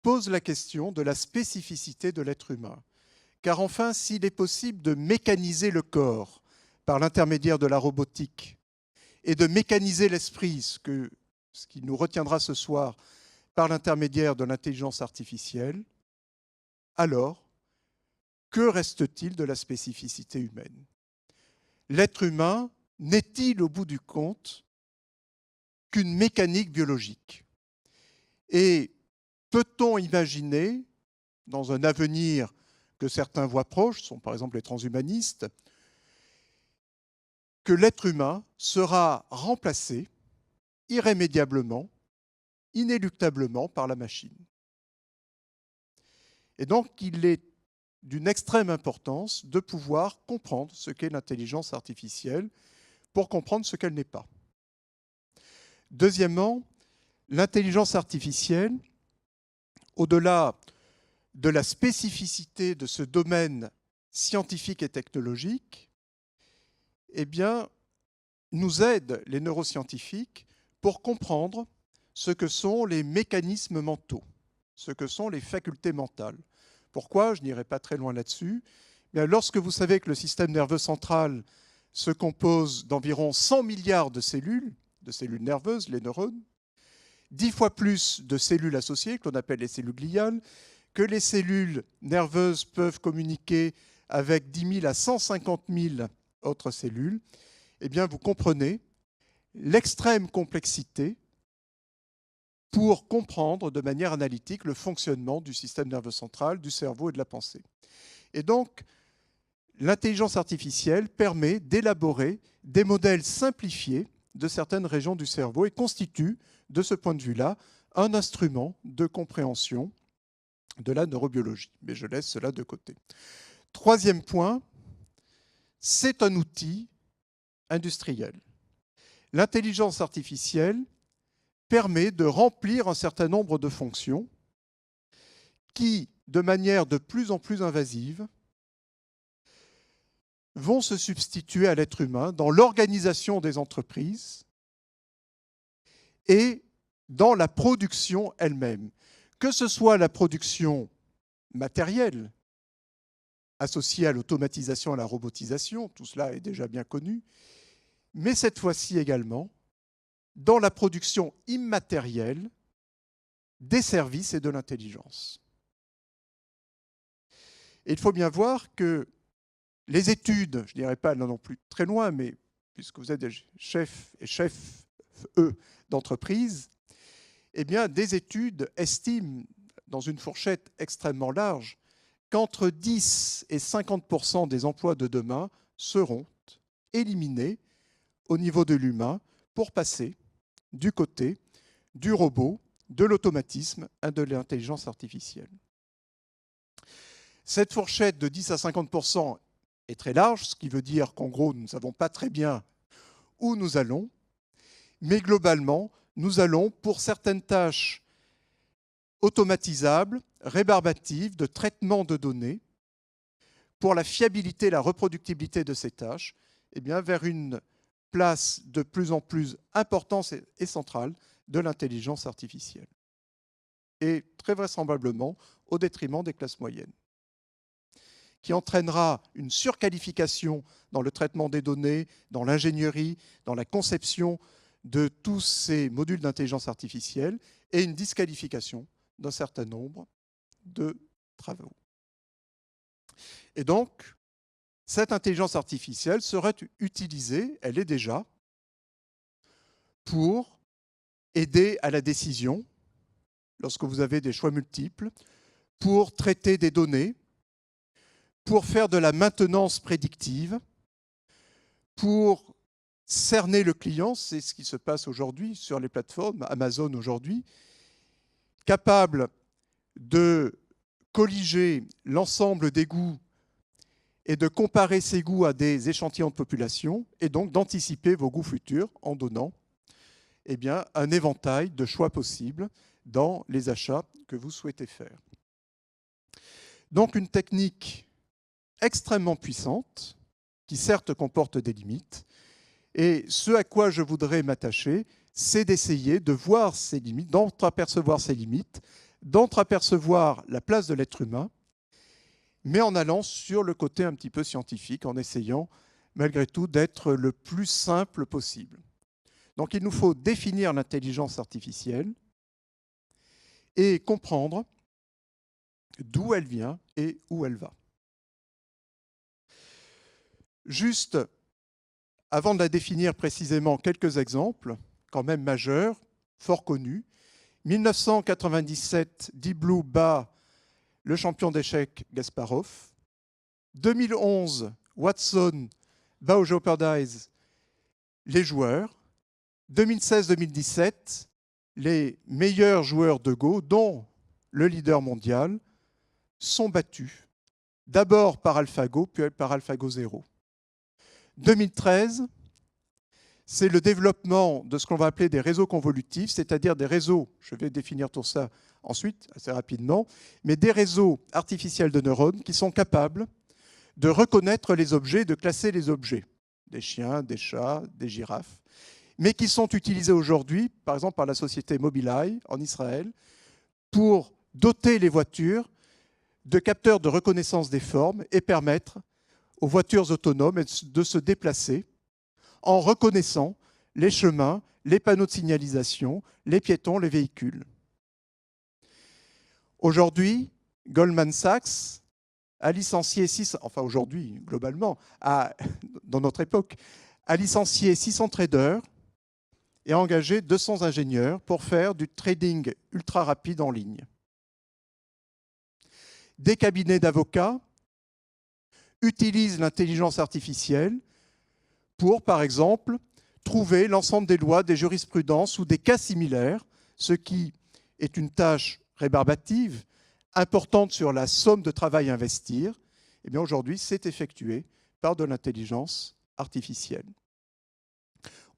posent la question de la spécificité de l'être humain. Car enfin, s'il est possible de mécaniser le corps par l'intermédiaire de la robotique et de mécaniser l'esprit, ce qui nous retiendra ce soir, par l'intermédiaire de l'intelligence artificielle, alors, que reste-t-il de la spécificité humaine ? L'être humain n'est-il au bout du compte qu'une mécanique biologique. Et peut-on imaginer, dans un avenir que certains voient proche, sont par exemple les transhumanistes, que l'être humain sera remplacé irrémédiablement, inéluctablement par la machine. Et donc, il est d'une extrême importance de pouvoir comprendre ce qu'est l'intelligence artificielle pour comprendre ce qu'elle n'est pas. Deuxièmement, l'intelligence artificielle, au-delà de la spécificité de ce domaine scientifique et technologique, eh bien, nous aide, les neuroscientifiques, pour comprendre ce que sont les mécanismes mentaux, ce que sont les facultés mentales. Pourquoi? Je n'irai pas très loin là-dessus. Bien, lorsque vous savez que le système nerveux central se compose d'environ 100 milliards de cellules nerveuses, les neurones, 10 fois plus de cellules associées, que l'on appelle les cellules gliales, que les cellules nerveuses peuvent communiquer avec 10 000 à 150 000 autres cellules, eh bien, vous comprenez l'extrême complexité pour comprendre de manière analytique le fonctionnement du système nerveux central, du cerveau et de la pensée. Et donc, l'intelligence artificielle permet d'élaborer des modèles simplifiés de certaines régions du cerveau et constitue, de ce point de vue-là, un instrument de compréhension de la neurobiologie. Mais je laisse cela de côté. Troisième point, c'est un outil industriel. L'intelligence artificielle permet de remplir un certain nombre de fonctions qui, de manière de plus en plus invasive, vont se substituer à l'être humain dans l'organisation des entreprises et dans la production elle-même. Que ce soit la production matérielle, associée à l'automatisation et à la robotisation, tout cela est déjà bien connu, mais cette fois-ci également dans la production immatérielle des services et de l'intelligence. Et il faut bien voir que les études, je ne dirais pas non plus très loin, mais puisque vous êtes des chefs et chefs d'entreprise, eh bien, des études estiment, dans une fourchette extrêmement large, qu'entre 10 et 50% des emplois de demain seront éliminés au niveau de l'humain pour passer du côté du robot, de l'automatisme et de l'intelligence artificielle. Cette fourchette de 10 à 50% est très large, ce qui veut dire qu'en gros, nous ne savons pas très bien où nous allons, mais globalement, nous allons, pour certaines tâches automatisables, rébarbatives, de traitement de données, pour la fiabilité et la reproductibilité de ces tâches, eh bien, vers une place de plus en plus importante et centrale de l'intelligence artificielle. Et très vraisemblablement au détriment des classes moyennes, qui entraînera une surqualification dans le traitement des données, dans l'ingénierie, dans la conception de tous ces modules d'intelligence artificielle et une disqualification d'un certain nombre de travaux. Et donc, cette intelligence artificielle serait utilisée, elle est déjà, pour aider à la décision, lorsque vous avez des choix multiples, pour traiter des données, pour faire de la maintenance prédictive, pour cerner le client, c'est ce qui se passe aujourd'hui sur les plateformes, Amazon aujourd'hui, capable de colliger l'ensemble des goûts et de comparer ces goûts à des échantillons de population et donc d'anticiper vos goûts futurs en donnant eh bien, un éventail de choix possibles dans les achats que vous souhaitez faire. Donc une technique extrêmement puissante qui certes comporte des limites et ce à quoi je voudrais m'attacher, c'est d'essayer de voir ces limites, d'entreapercevoir ces limites, d'entreapercevoir la place de l'être humain, mais en allant sur le côté un petit peu scientifique, en essayant malgré tout d'être le plus simple possible. Donc il nous faut définir l'intelligence artificielle et comprendre d'où elle vient et où elle va. Juste, avant de la définir précisément, quelques exemples quand même majeurs, fort connus. 1997, Deep Blue bat le champion d'échecs Kasparov. 2011, Watson bat au Jeopardize les joueurs. 2016-2017, les meilleurs joueurs de Go, dont le leader mondial, sont battus. D'abord par AlphaGo, puis par AlphaGo 0. 2013, c'est le développement de ce qu'on va appeler des réseaux convolutifs, c'est-à-dire des réseaux, je vais définir tout ça ensuite, assez rapidement, mais des réseaux artificiels de neurones qui sont capables de reconnaître les objets, de classer les objets, des chiens, des chats, des girafes, mais qui sont utilisés aujourd'hui, par exemple par la société Mobileye en Israël, pour doter les voitures de capteurs de reconnaissance des formes et permettre aux voitures autonomes de se déplacer en reconnaissant les chemins, les panneaux de signalisation, les piétons, les véhicules. Aujourd'hui, Goldman Sachs a licencié, enfin aujourd'hui, globalement, dans notre époque, a licencié 600 traders et a engagé 200 ingénieurs pour faire du trading ultra rapide en ligne. Des cabinets d'avocats utilisent l'intelligence artificielle pour, par exemple, trouver l'ensemble des lois, des jurisprudences ou des cas similaires, ce qui est une tâche rébarbative, importante sur la somme de travail à investir. Eh bien, aujourd'hui, c'est effectué par de l'intelligence artificielle.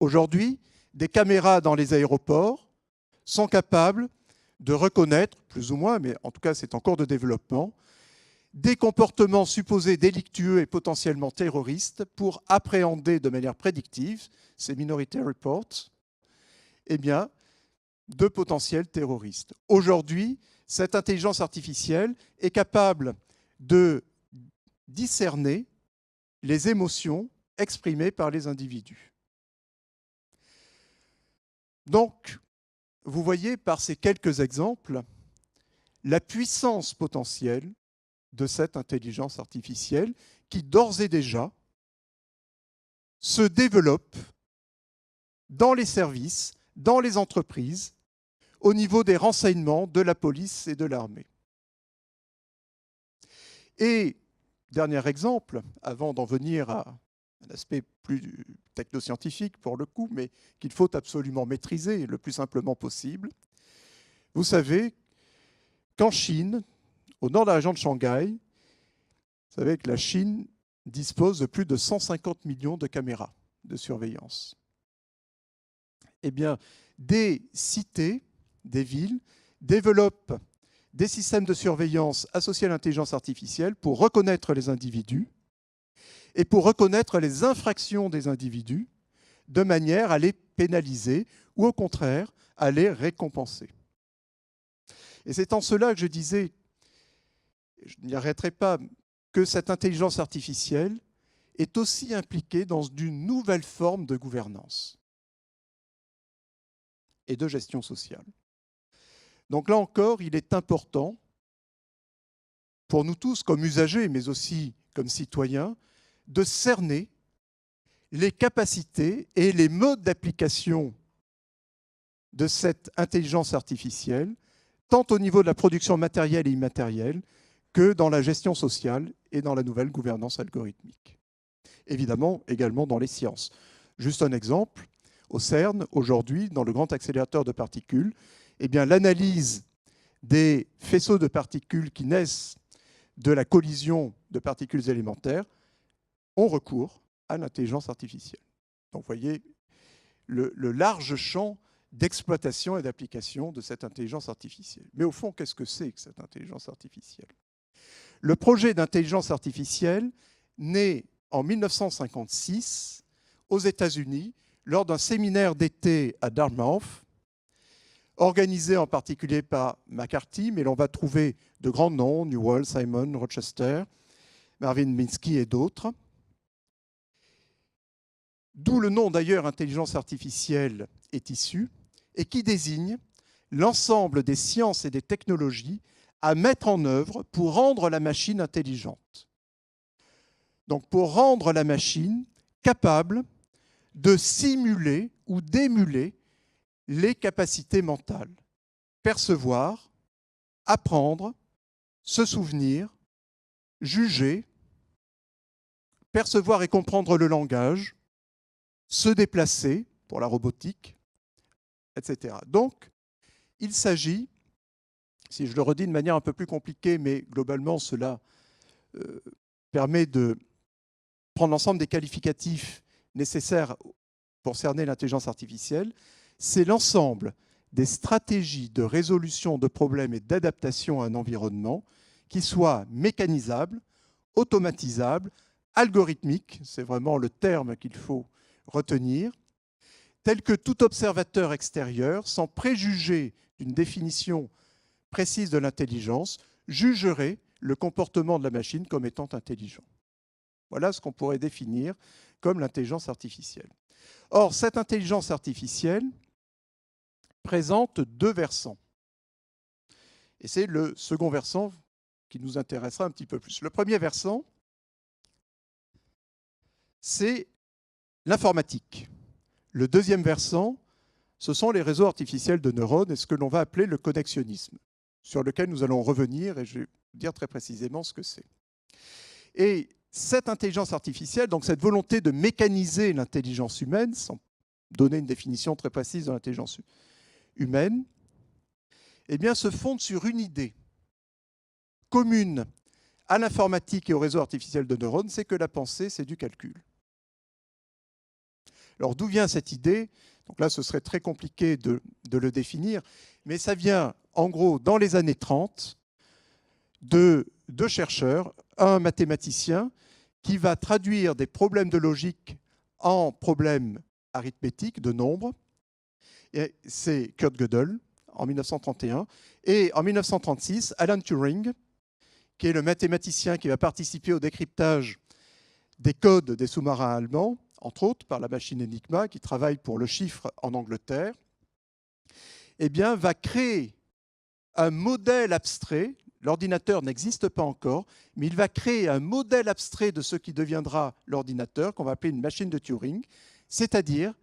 Aujourd'hui, des caméras dans les aéroports sont capables de reconnaître, plus ou moins, mais en tout cas c'est en cours de développement, des comportements supposés délictueux et potentiellement terroristes pour appréhender de manière prédictive, ces Minority Reports, eh bien, de potentiels terroristes. Aujourd'hui, cette intelligence artificielle est capable de discerner les émotions exprimées par les individus. Donc, vous voyez par ces quelques exemples la puissance potentielle de cette intelligence artificielle qui, d'ores et déjà, se développe dans les services, dans les entreprises, au niveau des renseignements de la police et de l'armée. Et, dernier exemple, avant d'en venir à un aspect plus technoscientifique pour le coup, mais qu'il faut absolument maîtriser le plus simplement possible. Vous savez qu'en Chine, au nord de la région de Shanghai, vous savez que la Chine dispose de plus de 150 millions de caméras de surveillance. Eh bien, des cités, des villes, développent des systèmes de surveillance associés à l'intelligence artificielle pour reconnaître les individus et pour reconnaître les infractions des individus de manière à les pénaliser ou au contraire à les récompenser. Et c'est en cela que je disais, je n'y arrêterai pas, que cette intelligence artificielle est aussi impliquée dans une nouvelle forme de gouvernance et de gestion sociale. Donc là encore, il est important pour nous tous comme usagers, mais aussi comme citoyens, de cerner les capacités et les modes d'application de cette intelligence artificielle, tant au niveau de la production matérielle et immatérielle que dans la gestion sociale et dans la nouvelle gouvernance algorithmique. Évidemment, également dans les sciences. Juste un exemple, au CERN, aujourd'hui, dans le grand accélérateur de particules, eh bien, l'analyse des faisceaux de particules qui naissent de la collision de particules élémentaires ont recours à l'intelligence artificielle. Donc, vous voyez le large champ d'exploitation et d'application de cette intelligence artificielle. Mais au fond, qu'est-ce que c'est que cette intelligence artificielle ? Le projet d'intelligence artificielle naît en 1956 aux États-Unis lors d'un séminaire d'été à Dartmouth, organisé en particulier par McCarthy, mais l'on va trouver de grands noms, Newell, Simon, Rochester, Marvin Minsky et d'autres. D'où le nom d'ailleurs intelligence artificielle est issu, et qui désigne l'ensemble des sciences et des technologies à mettre en œuvre pour rendre la machine intelligente. Donc pour rendre la machine capable de simuler ou d'émuler les capacités mentales. Percevoir, apprendre, se souvenir, juger, percevoir et comprendre le langage, se déplacer pour la robotique, etc. Donc, il s'agit, si je le redis de manière un peu plus compliquée, mais globalement cela permet de prendre l'ensemble des qualificatifs nécessaires pour cerner l'intelligence artificielle, c'est l'ensemble des stratégies de résolution de problèmes et d'adaptation à un environnement qui soient mécanisables, automatisables, algorithmiques, c'est vraiment le terme qu'il faut retenir, tel que tout observateur extérieur, sans préjuger d'une définition précise de l'intelligence, jugerait le comportement de la machine comme étant intelligent. Voilà ce qu'on pourrait définir comme l'intelligence artificielle. Or, cette intelligence artificielle présente deux versants. Et c'est le second versant qui nous intéressera un petit peu plus. Le premier versant, c'est l'informatique. Le deuxième versant, ce sont les réseaux artificiels de neurones et ce que l'on va appeler le connexionnisme, sur lequel nous allons revenir et je vais vous dire très précisément ce que c'est. Et cette intelligence artificielle, donc cette volonté de mécaniser l'intelligence humaine, sans donner une définition très précise de l'intelligence humaine, eh bien, se fonde sur une idée commune à l'informatique et aux réseaux artificiels de neurones, c'est que la pensée, c'est du calcul. Alors, d'où vient cette idée? Donc là, ce serait très compliqué de le définir, mais ça vient, en gros, dans les années 30, de deux chercheurs, un mathématicien qui va traduire des problèmes de logique en problèmes arithmétiques de nombres. C'est Kurt Gödel, en 1931. Et en 1936, Alan Turing, qui est le mathématicien qui va participer au décryptage des codes des sous-marins allemands, entre autres par la machine Enigma, qui travaille pour le chiffre en Angleterre, eh bien, va créer un modèle abstrait. L'ordinateur n'existe pas encore, mais il va créer un modèle abstrait de ce qui deviendra l'ordinateur, qu'on va appeler une machine de Turing, c'est-à-dire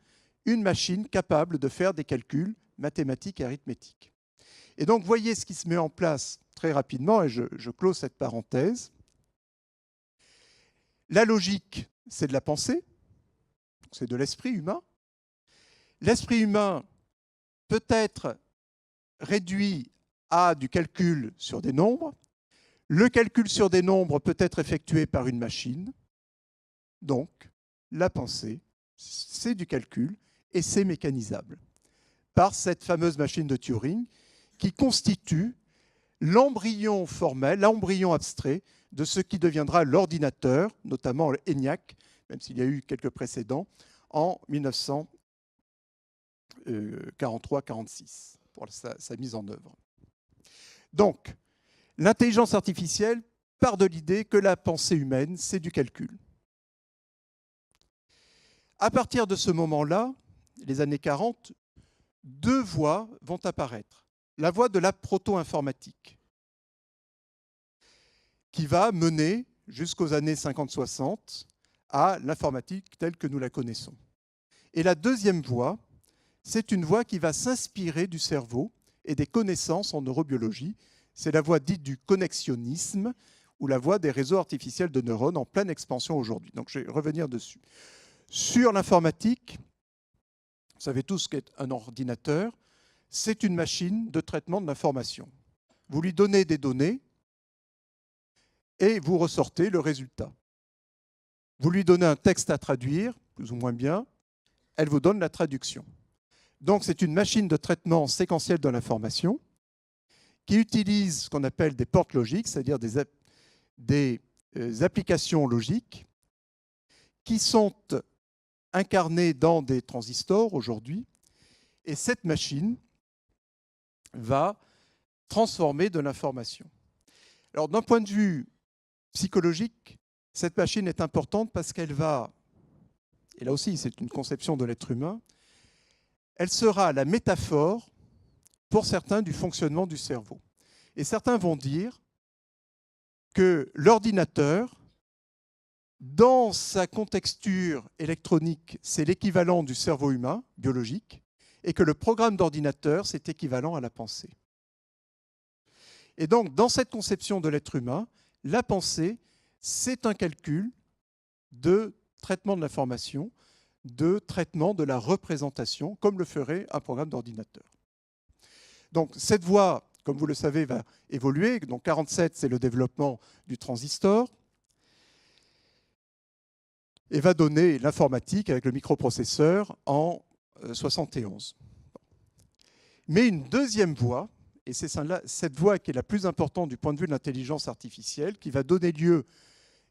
une machine capable de faire des calculs mathématiques et arithmétiques. Et donc, voyez ce qui se met en place très rapidement, et je close cette parenthèse. La logique, c'est de la pensée, c'est de l'esprit humain. L'esprit humain peut être réduit à du calcul sur des nombres. Le calcul sur des nombres peut être effectué par une machine. Donc, la pensée, c'est du calcul et c'est mécanisable par cette fameuse machine de Turing qui constitue l'embryon formel, l'embryon abstrait de ce qui deviendra l'ordinateur, notamment l'ENIAC, même s'il y a eu quelques précédents, en 1943-46, pour sa mise en œuvre. Donc, l'intelligence artificielle part de l'idée que la pensée humaine, c'est du calcul. À partir de ce moment-là, les années 40, deux voies vont apparaître. La voie de la proto-informatique, qui va mener jusqu'aux années 50-60 à l'informatique telle que nous la connaissons. Et la deuxième voie, c'est une voie qui va s'inspirer du cerveau et des connaissances en neurobiologie. C'est la voie dite du connexionnisme ou la voie des réseaux artificiels de neurones en pleine expansion aujourd'hui. Donc je vais revenir dessus. Sur l'informatique, vous savez tous ce qu'est un ordinateur, c'est une machine de traitement de l'information. Vous lui donnez des données et vous ressortez le résultat. Vous lui donnez un texte à traduire, plus ou moins bien, elle vous donne la traduction. Donc c'est une machine de traitement séquentiel de l'information qui utilise ce qu'on appelle des portes logiques, c'est-à-dire des applications logiques qui sont incarnées dans des transistors aujourd'hui. Et cette machine va transformer de l'information. Alors d'un point de vue psychologique, cette machine est importante parce qu'elle va, et là aussi c'est une conception de l'être humain, elle sera la métaphore, pour certains, du fonctionnement du cerveau. Et certains vont dire que l'ordinateur, dans sa contexture électronique, c'est l'équivalent du cerveau humain, biologique, et que le programme d'ordinateur, c'est équivalent à la pensée. Et donc, dans cette conception de l'être humain, la pensée, c'est un calcul de traitement de l'information, de traitement de la représentation, comme le ferait un programme d'ordinateur. Donc, cette voie, comme vous le savez, va évoluer. Donc, 47, c'est le développement du transistor, et va donner l'informatique avec le microprocesseur en 71. Mais une deuxième voie, et c'est cette voie qui est la plus importante du point de vue de l'intelligence artificielle, qui va donner lieu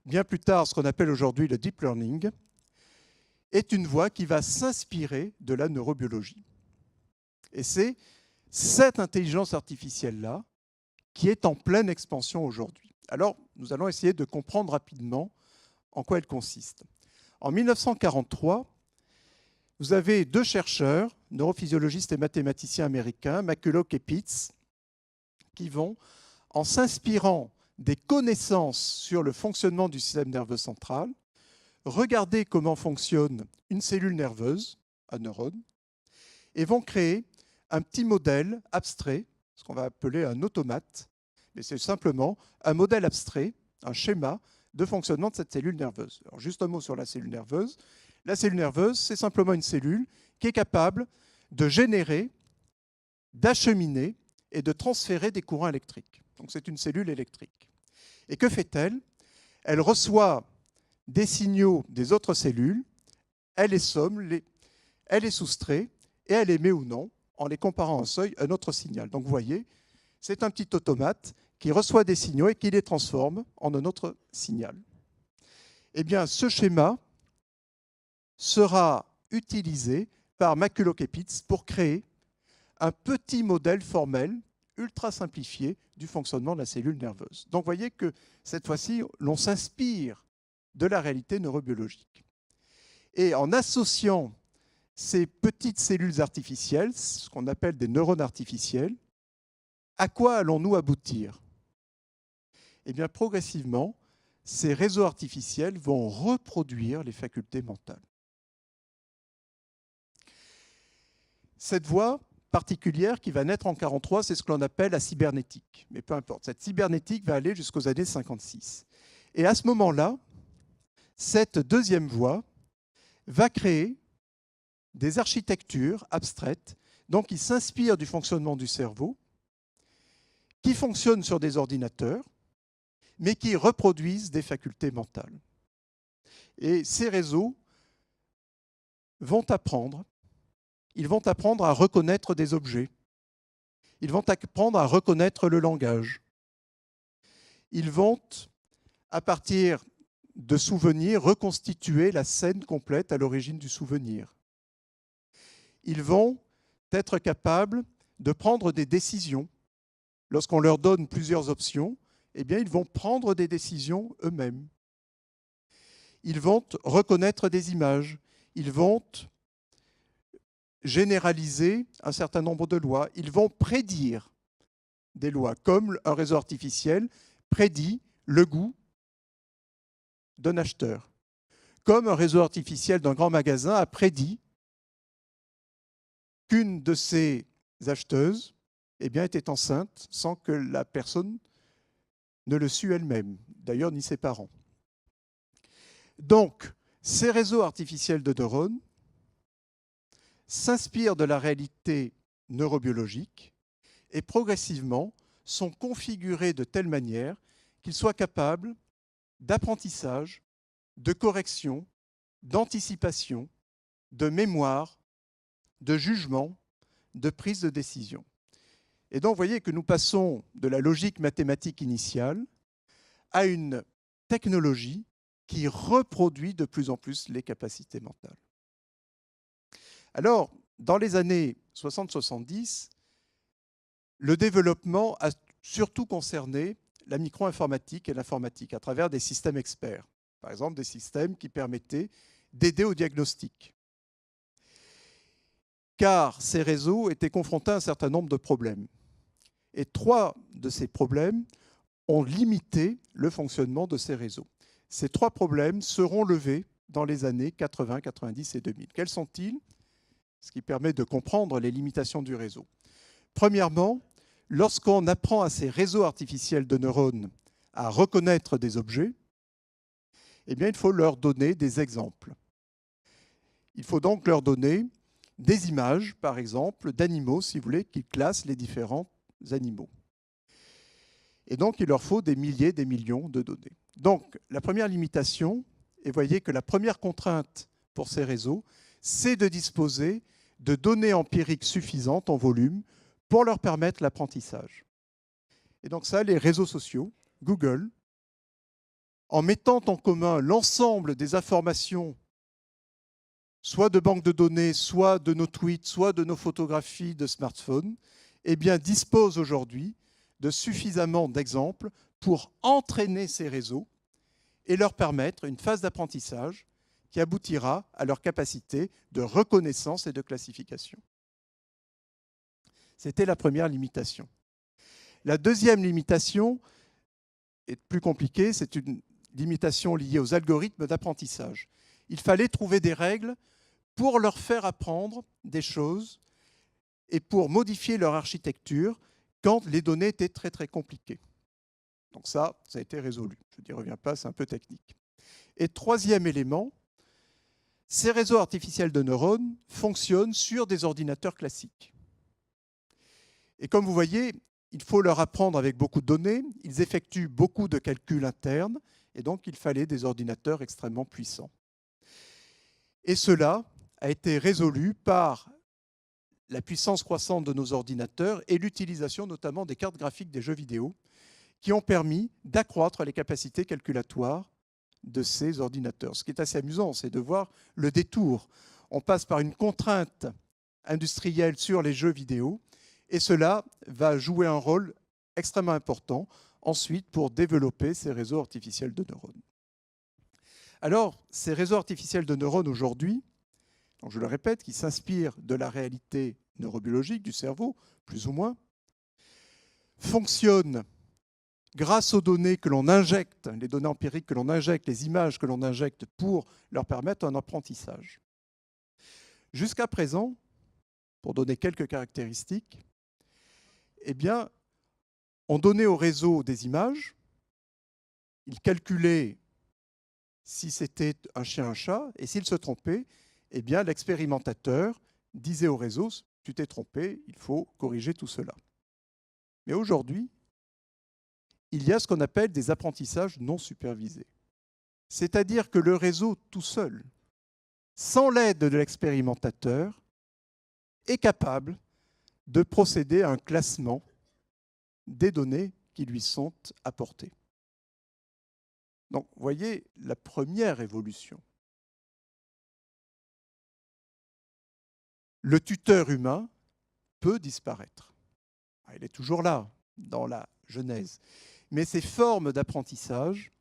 bien plus tard à ce qu'on appelle aujourd'hui le deep learning, est une voie qui va s'inspirer de la neurobiologie. Et c'est cette intelligence artificielle-là qui est en pleine expansion aujourd'hui. Alors, nous allons essayer de comprendre rapidement en quoi elle consiste. En 1943, vous avez deux chercheurs, neurophysiologistes et mathématiciens américains, McCulloch et Pitts, qui vont, en s'inspirant des connaissances sur le fonctionnement du système nerveux central, regarder comment fonctionne une cellule nerveuse, un neurone, et vont créer un petit modèle abstrait, ce qu'on va appeler un automate, mais c'est simplement un modèle abstrait, un schéma de fonctionnement de cette cellule nerveuse. Alors, juste un mot sur la cellule nerveuse. La cellule nerveuse, c'est simplement une cellule qui est capable de générer, d'acheminer et de transférer des courants électriques. Donc c'est une cellule électrique. Et que fait-elle? Elle reçoit des signaux des autres cellules, elle les somme, elle les soustrait et elle émet ou non, en les comparant à un seuil, un autre signal. Donc vous voyez, c'est un petit automate qui reçoit des signaux et qui les transforme en un autre signal. Eh bien, ce schéma sera utilisé par McCulloch et Pitts pour créer un petit modèle formel ultra simplifié du fonctionnement de la cellule nerveuse. Donc vous voyez que cette fois-ci, l'on s'inspire de la réalité neurobiologique. Et en associant ces petites cellules artificielles, ce qu'on appelle des neurones artificiels, à quoi allons-nous aboutir? Eh bien, progressivement, ces réseaux artificiels vont reproduire les facultés mentales. Cette voie particulière qui va naître en 1943, c'est ce que l'on appelle la cybernétique. Mais peu importe, cette cybernétique va aller jusqu'aux années 56. Et à ce moment-là, cette deuxième voie va créer des architectures abstraites, donc qui s'inspirent du fonctionnement du cerveau, qui fonctionnent sur des ordinateurs, mais qui reproduisent des facultés mentales. Et ces réseaux vont apprendre. Ils vont apprendre à reconnaître des objets. Ils vont apprendre à reconnaître le langage. Ils vont, à partir de souvenirs, reconstituer la scène complète à l'origine du souvenir. Ils vont être capables de prendre des décisions. Lorsqu'on leur donne plusieurs options, eh bien, ils vont prendre des décisions eux-mêmes. Ils vont reconnaître des images. Ils vont généraliser un certain nombre de lois. Ils vont prédire des lois, comme un réseau artificiel prédit le goût d'un acheteur. Comme un réseau artificiel d'un grand magasin a prédit qu'une de ses acheteuses était enceinte sans que la personne ne le sût elle-même, d'ailleurs ni ses parents. Donc, ces réseaux artificiels de neurones s'inspirent de la réalité neurobiologique et progressivement sont configurés de telle manière qu'ils soient capables d'apprentissage, de correction, d'anticipation, de mémoire, de jugement, de prise de décision. Et donc, vous voyez que nous passons de la logique mathématique initiale à une technologie qui reproduit de plus en plus les capacités mentales. Alors, dans les années 60-70, le développement a surtout concerné la micro-informatique et l'informatique à travers des systèmes experts. Par exemple, des systèmes qui permettaient d'aider au diagnostic. Car ces réseaux étaient confrontés à un certain nombre de problèmes. Et 3 de ces problèmes ont limité le fonctionnement de ces réseaux. Ces 3 problèmes seront levés dans les années 80, 90 et 2000. Quels sont-ils? ce qui permet de comprendre les limitations du réseau. Premièrement, lorsqu'on apprend à ces réseaux artificiels de neurones à reconnaître des objets, eh bien, il faut leur donner des exemples. Il faut donc leur donner des images, par exemple, d'animaux, si vous voulez, qui classent les différents animaux. Et donc, il leur faut des milliers, des millions de données. Donc, la première limitation, et vous voyez que la première contrainte pour ces réseaux, c'est de disposer de données empiriques suffisantes en volume pour leur permettre l'apprentissage. Et donc ça, les réseaux sociaux, Google, en mettant en commun l'ensemble des informations, soit de banques de données, soit de nos tweets, soit de nos photographies de smartphones, eh bien, dispose aujourd'hui de suffisamment d'exemples pour entraîner ces réseaux et leur permettre une phase d'apprentissage qui aboutira à leur capacité de reconnaissance et de classification. C'était la première limitation. La deuxième limitation est plus compliquée, c'est une limitation liée aux algorithmes d'apprentissage. Il fallait trouver des règles pour leur faire apprendre des choses et pour modifier leur architecture quand les données étaient très très compliquées. Donc ça a été résolu. Je n'y reviens pas, c'est un peu technique. Et troisième élément, ces réseaux artificiels de neurones fonctionnent sur des ordinateurs classiques. Et comme vous voyez, il faut leur apprendre avec beaucoup de données, ils effectuent beaucoup de calculs internes, et donc il fallait des ordinateurs extrêmement puissants. Et cela a été résolu par la puissance croissante de nos ordinateurs et l'utilisation notamment des cartes graphiques des jeux vidéo, qui ont permis d'accroître les capacités calculatoires de ces ordinateurs. Ce qui est assez amusant, c'est de voir le détour. On passe par une contrainte industrielle sur les jeux vidéo, et cela va jouer un rôle extrêmement important ensuite pour développer ces réseaux artificiels de neurones. Alors, ces réseaux artificiels de neurones aujourd'hui, donc je le répète, qui s'inspirent de la réalité neurobiologique du cerveau, plus ou moins, fonctionnent grâce aux données que l'on injecte, les données empiriques que l'on injecte, les images que l'on injecte pour leur permettre un apprentissage. Jusqu'à présent, pour donner quelques caractéristiques, eh bien, on donnait au réseau des images, il calculait si c'était un chien, un chat, et s'il se trompait, eh bien, l'expérimentateur disait au réseau « tu t'es trompé, il faut corriger tout cela ». Mais aujourd'hui, il y a ce qu'on appelle des apprentissages non supervisés. C'est-à-dire que le réseau tout seul, sans l'aide de l'expérimentateur, est capable de procéder à un classement des données qui lui sont apportées. Donc, vous voyez la première évolution. Le tuteur humain peut disparaître. Il est toujours là, dans la Genèse. Mais ces formes d'apprentissage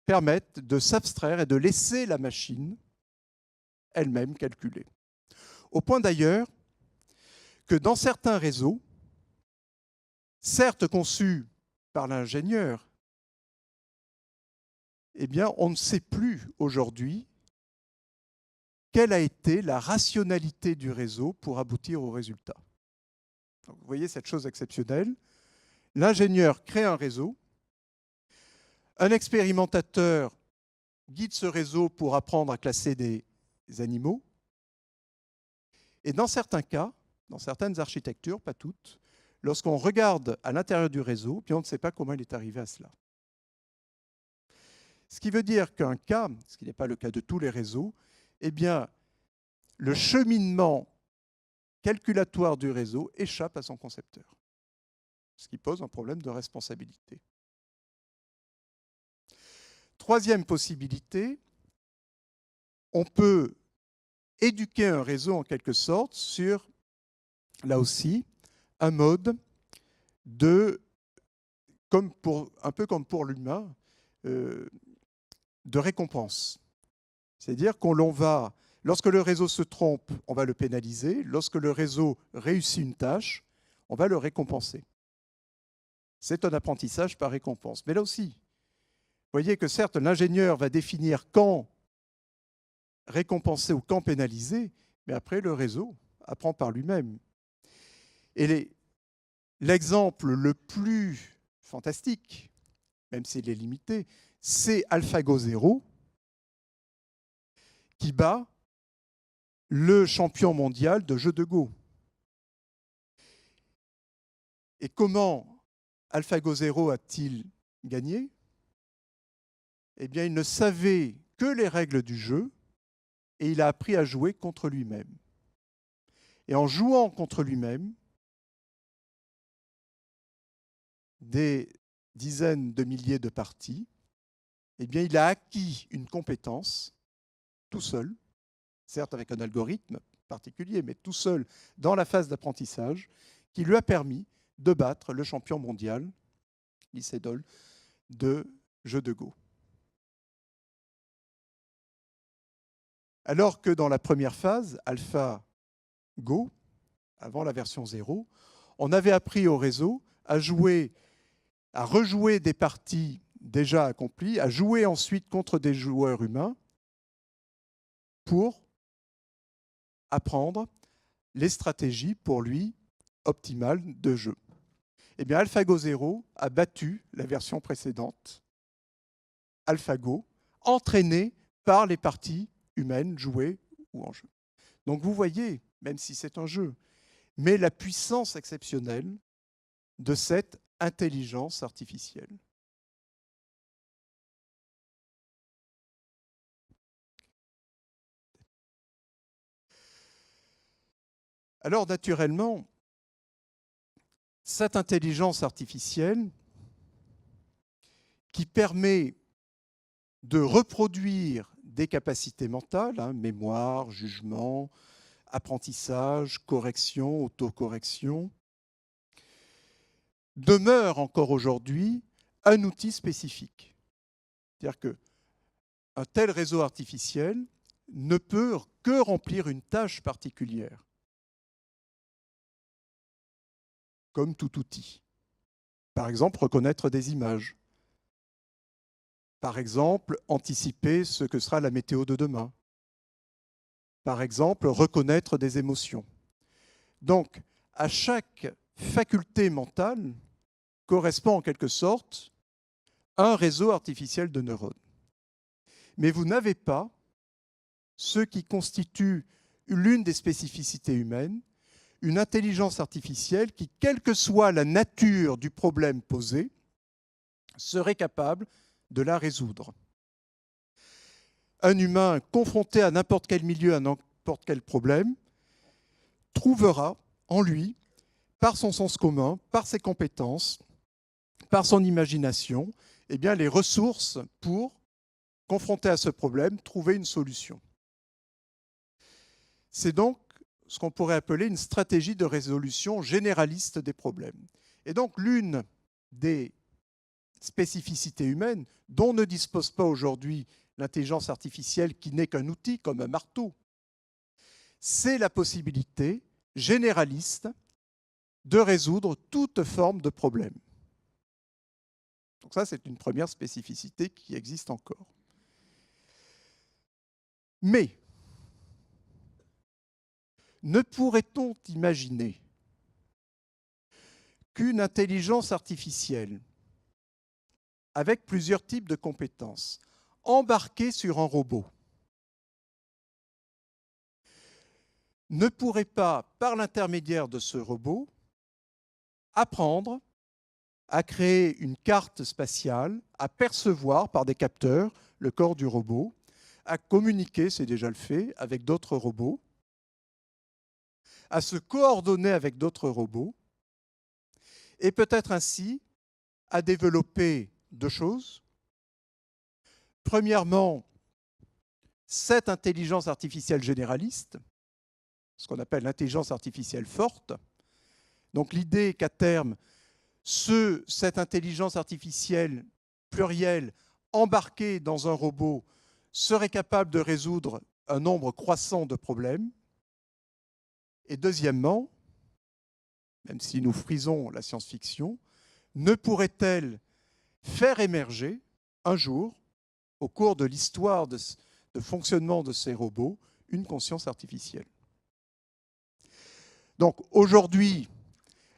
permettent de s'abstraire et de laisser la machine elle-même calculer. Au point d'ailleurs que dans certains réseaux, certes conçus par l'ingénieur, eh bien, on ne sait plus aujourd'hui quelle a été la rationalité du réseau pour aboutir au résultat. Donc, vous voyez cette chose exceptionnelle. L'ingénieur crée un réseau, un expérimentateur guide ce réseau pour apprendre à classer des animaux, et dans certains cas, dans certaines architectures, pas toutes, lorsqu'on regarde à l'intérieur du réseau, puis on ne sait pas comment il est arrivé à cela. Ce qui veut dire qu'un cas, ce qui n'est pas le cas de tous les réseaux, eh bien, le cheminement calculatoire du réseau échappe à son concepteur, ce qui pose un problème de responsabilité. Troisième possibilité, on peut éduquer un réseau en quelque sorte sur, là aussi, un mode de, un peu comme pour l'humain, de récompense. C'est-à-dire qu'on va, lorsque le réseau se trompe, on va le pénaliser. Lorsque le réseau réussit une tâche, on va le récompenser. C'est un apprentissage par récompense. Mais là aussi, vous voyez que certes, l'ingénieur va définir quand récompenser ou quand pénaliser, mais après, le réseau apprend par lui-même. Et l'exemple le plus fantastique, même s'il est limité, c'est AlphaGo 0, qui bat le champion mondial de jeu de Go. Et comment AlphaGo 0 a-t-il gagné? Eh bien, il ne savait que les règles du jeu et il a appris à jouer contre lui-même. Et en jouant contre lui-même, des dizaines de milliers de parties, eh bien, il a acquis une compétence tout seul, certes avec un algorithme particulier, mais tout seul dans la phase d'apprentissage, qui lui a permis de battre le champion mondial, Lee Sedol, de jeu de Go. Alors que dans la première phase, AlphaGo, avant la version 0, on avait appris au réseau à rejouer des parties déjà accomplies, à jouer ensuite contre des joueurs humains pour apprendre les stratégies, pour lui, optimales de jeu. Eh bien, AlphaGo 0 a battu la version précédente, AlphaGo, entraîné par les parties humaines jouées ou en jeu. Donc vous voyez, même si c'est un jeu, mais la puissance exceptionnelle de cette intelligence artificielle. Alors naturellement, cette intelligence artificielle qui permet de reproduire des capacités mentales, mémoire, jugement, apprentissage, correction, autocorrection, demeure encore aujourd'hui un outil spécifique. C'est-à-dire qu'un tel réseau artificiel ne peut que remplir une tâche particulière, comme tout outil. Par exemple, reconnaître des images. Par exemple, anticiper ce que sera la météo de demain. Par exemple, reconnaître des émotions. Donc, à chaque faculté mentale correspond en quelque sorte un réseau artificiel de neurones. Mais vous n'avez pas ce qui constitue l'une des spécificités humaines, une intelligence artificielle qui, quelle que soit la nature du problème posé, serait capable de la résoudre. Un humain confronté à n'importe quel milieu, à n'importe quel problème, trouvera en lui, par son sens commun, par ses compétences, par son imagination, eh bien, les ressources pour, confronté à ce problème, trouver une solution. C'est donc ce qu'on pourrait appeler une stratégie de résolution généraliste des problèmes. Et donc, l'une des spécificités humaines dont ne dispose pas aujourd'hui l'intelligence artificielle qui n'est qu'un outil comme un marteau, c'est la possibilité généraliste de résoudre toute forme de problème. Donc ça, c'est une première spécificité qui existe encore. Mais ne pourrait-on imaginer qu'une intelligence artificielle avec plusieurs types de compétences embarquée sur un robot ne pourrait pas, par l'intermédiaire de ce robot, apprendre à créer une carte spatiale, à percevoir par des capteurs le corps du robot, à communiquer, c'est déjà le fait, avec d'autres robots, à se coordonner avec d'autres robots, et peut-être ainsi à développer deux choses. Premièrement, cette intelligence artificielle généraliste, ce qu'on appelle l'intelligence artificielle forte. Donc l'idée est qu'à terme, cette intelligence artificielle plurielle embarquée dans un robot serait capable de résoudre un nombre croissant de problèmes. Et deuxièmement, même si nous frisons la science-fiction, ne pourrait-elle faire émerger un jour, au cours de l'histoire de fonctionnement de ces robots, une conscience artificielle? Donc aujourd'hui,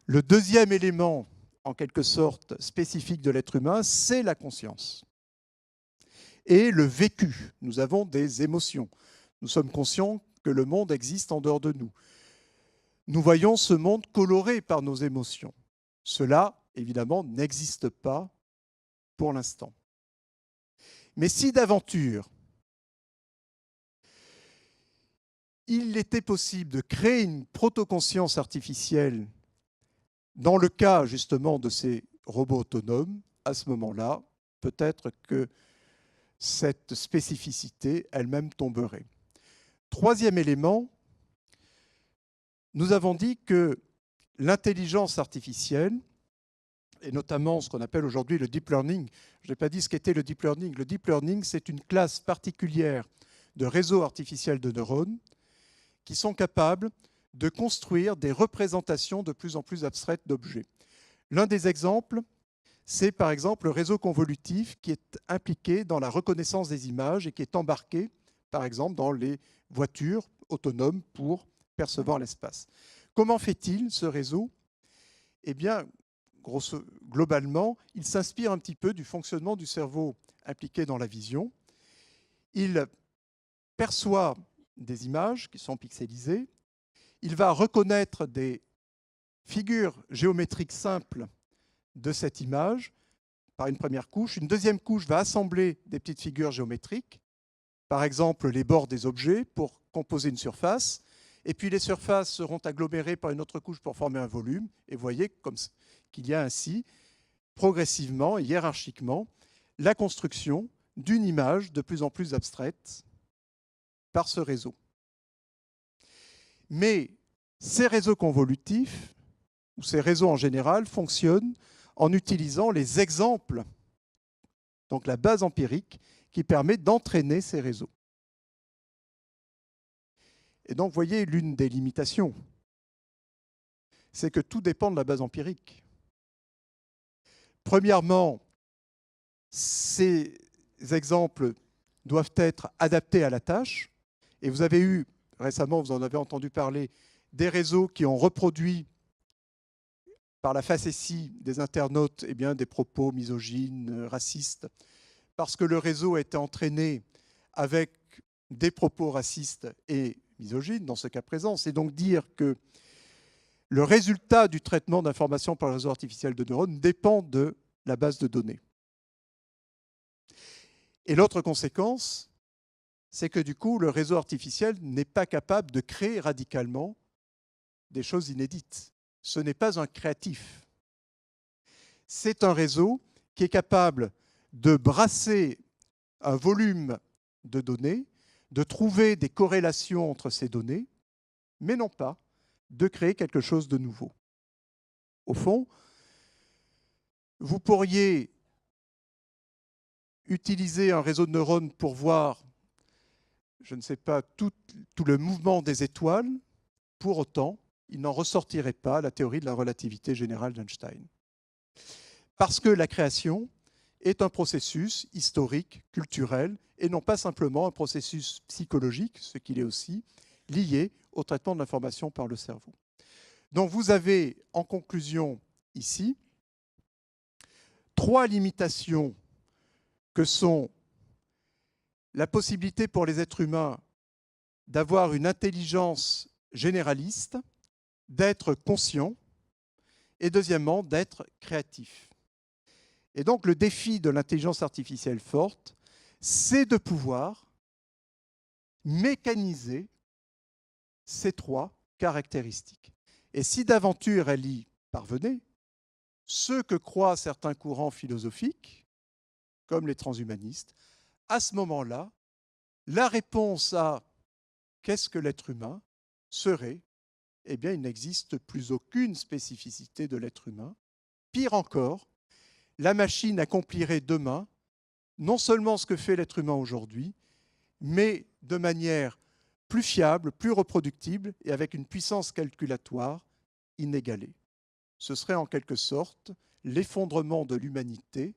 le deuxième élément, en quelque sorte, spécifique de l'être humain, c'est la conscience. Et le vécu. Nous avons des émotions. Nous sommes conscients que le monde existe en dehors de nous. Nous voyons ce monde coloré par nos émotions. Cela, évidemment, n'existe pas pour l'instant. Mais si d'aventure, il était possible de créer une protoconscience artificielle dans le cas justement de ces robots autonomes, à ce moment-là, peut-être que cette spécificité elle-même tomberait. Troisième élément, nous avons dit que l'intelligence artificielle, et notamment ce qu'on appelle aujourd'hui le deep learning, je n'ai pas dit ce qu'était le deep learning. Le deep learning, c'est une classe particulière de réseaux artificiels de neurones qui sont capables de construire des représentations de plus en plus abstraites d'objets. L'un des exemples, c'est par exemple le réseau convolutif qui est impliqué dans la reconnaissance des images et qui est embarqué, par exemple, dans les voitures autonomes pour percevoir l'espace. Comment fait-il, ce réseau? Eh bien, globalement, il s'inspire un petit peu du fonctionnement du cerveau impliqué dans la vision. Il perçoit des images qui sont pixelisées. Il va reconnaître des figures géométriques simples de cette image par une première couche. Une deuxième couche va assembler des petites figures géométriques, par exemple les bords des objets pour composer une surface. Et puis les surfaces seront agglomérées par une autre couche pour former un volume. Et vous voyez qu'il y a ainsi, progressivement et hiérarchiquement, la construction d'une image de plus en plus abstraite par ce réseau. Mais ces réseaux convolutifs, ou ces réseaux en général, fonctionnent en utilisant les exemples, donc la base empirique, qui permet d'entraîner ces réseaux. Et donc, vous voyez, l'une des limitations, c'est que tout dépend de la base empirique. Premièrement, ces exemples doivent être adaptés à la tâche. Et vous avez eu, récemment, vous en avez entendu parler, des réseaux qui ont reproduit par la facétie des internautes des propos misogynes, racistes, parce que le réseau a été entraîné avec des propos racistes et misogynes, dans ce cas présent. C'est donc dire que le résultat du traitement d'informations par le réseau artificiel de neurones dépend de la base de données. Et l'autre conséquence, c'est que du coup, le réseau artificiel n'est pas capable de créer radicalement des choses inédites. Ce n'est pas un créatif. C'est un réseau qui est capable de brasser un volume de données, de trouver des corrélations entre ces données, mais non pas de créer quelque chose de nouveau. Au fond, vous pourriez utiliser un réseau de neurones pour voir, je ne sais pas, tout le mouvement des étoiles. Pour autant, il n'en ressortirait pas la théorie de la relativité générale d'Einstein. Parce que la création est un processus historique, culturel, et non pas simplement un processus psychologique, ce qu'il est aussi, lié au traitement de l'information par le cerveau. Donc vous avez, en conclusion, ici, 3 limitations que sont la possibilité pour les êtres humains d'avoir une intelligence généraliste, d'être conscient, et deuxièmement, d'être créatif. Et donc le défi de l'intelligence artificielle forte, c'est de pouvoir mécaniser ces 3 caractéristiques. Et si d'aventure elle y parvenait, ce que croient certains courants philosophiques, comme les transhumanistes, à ce moment-là, la réponse à qu'est-ce que l'être humain serait, eh bien, il n'existe plus aucune spécificité de l'être humain. Pire encore, la machine accomplirait demain non seulement ce que fait l'être humain aujourd'hui, mais de manière plus fiable, plus reproductible et avec une puissance calculatoire inégalée. Ce serait en quelque sorte l'effondrement de l'humanité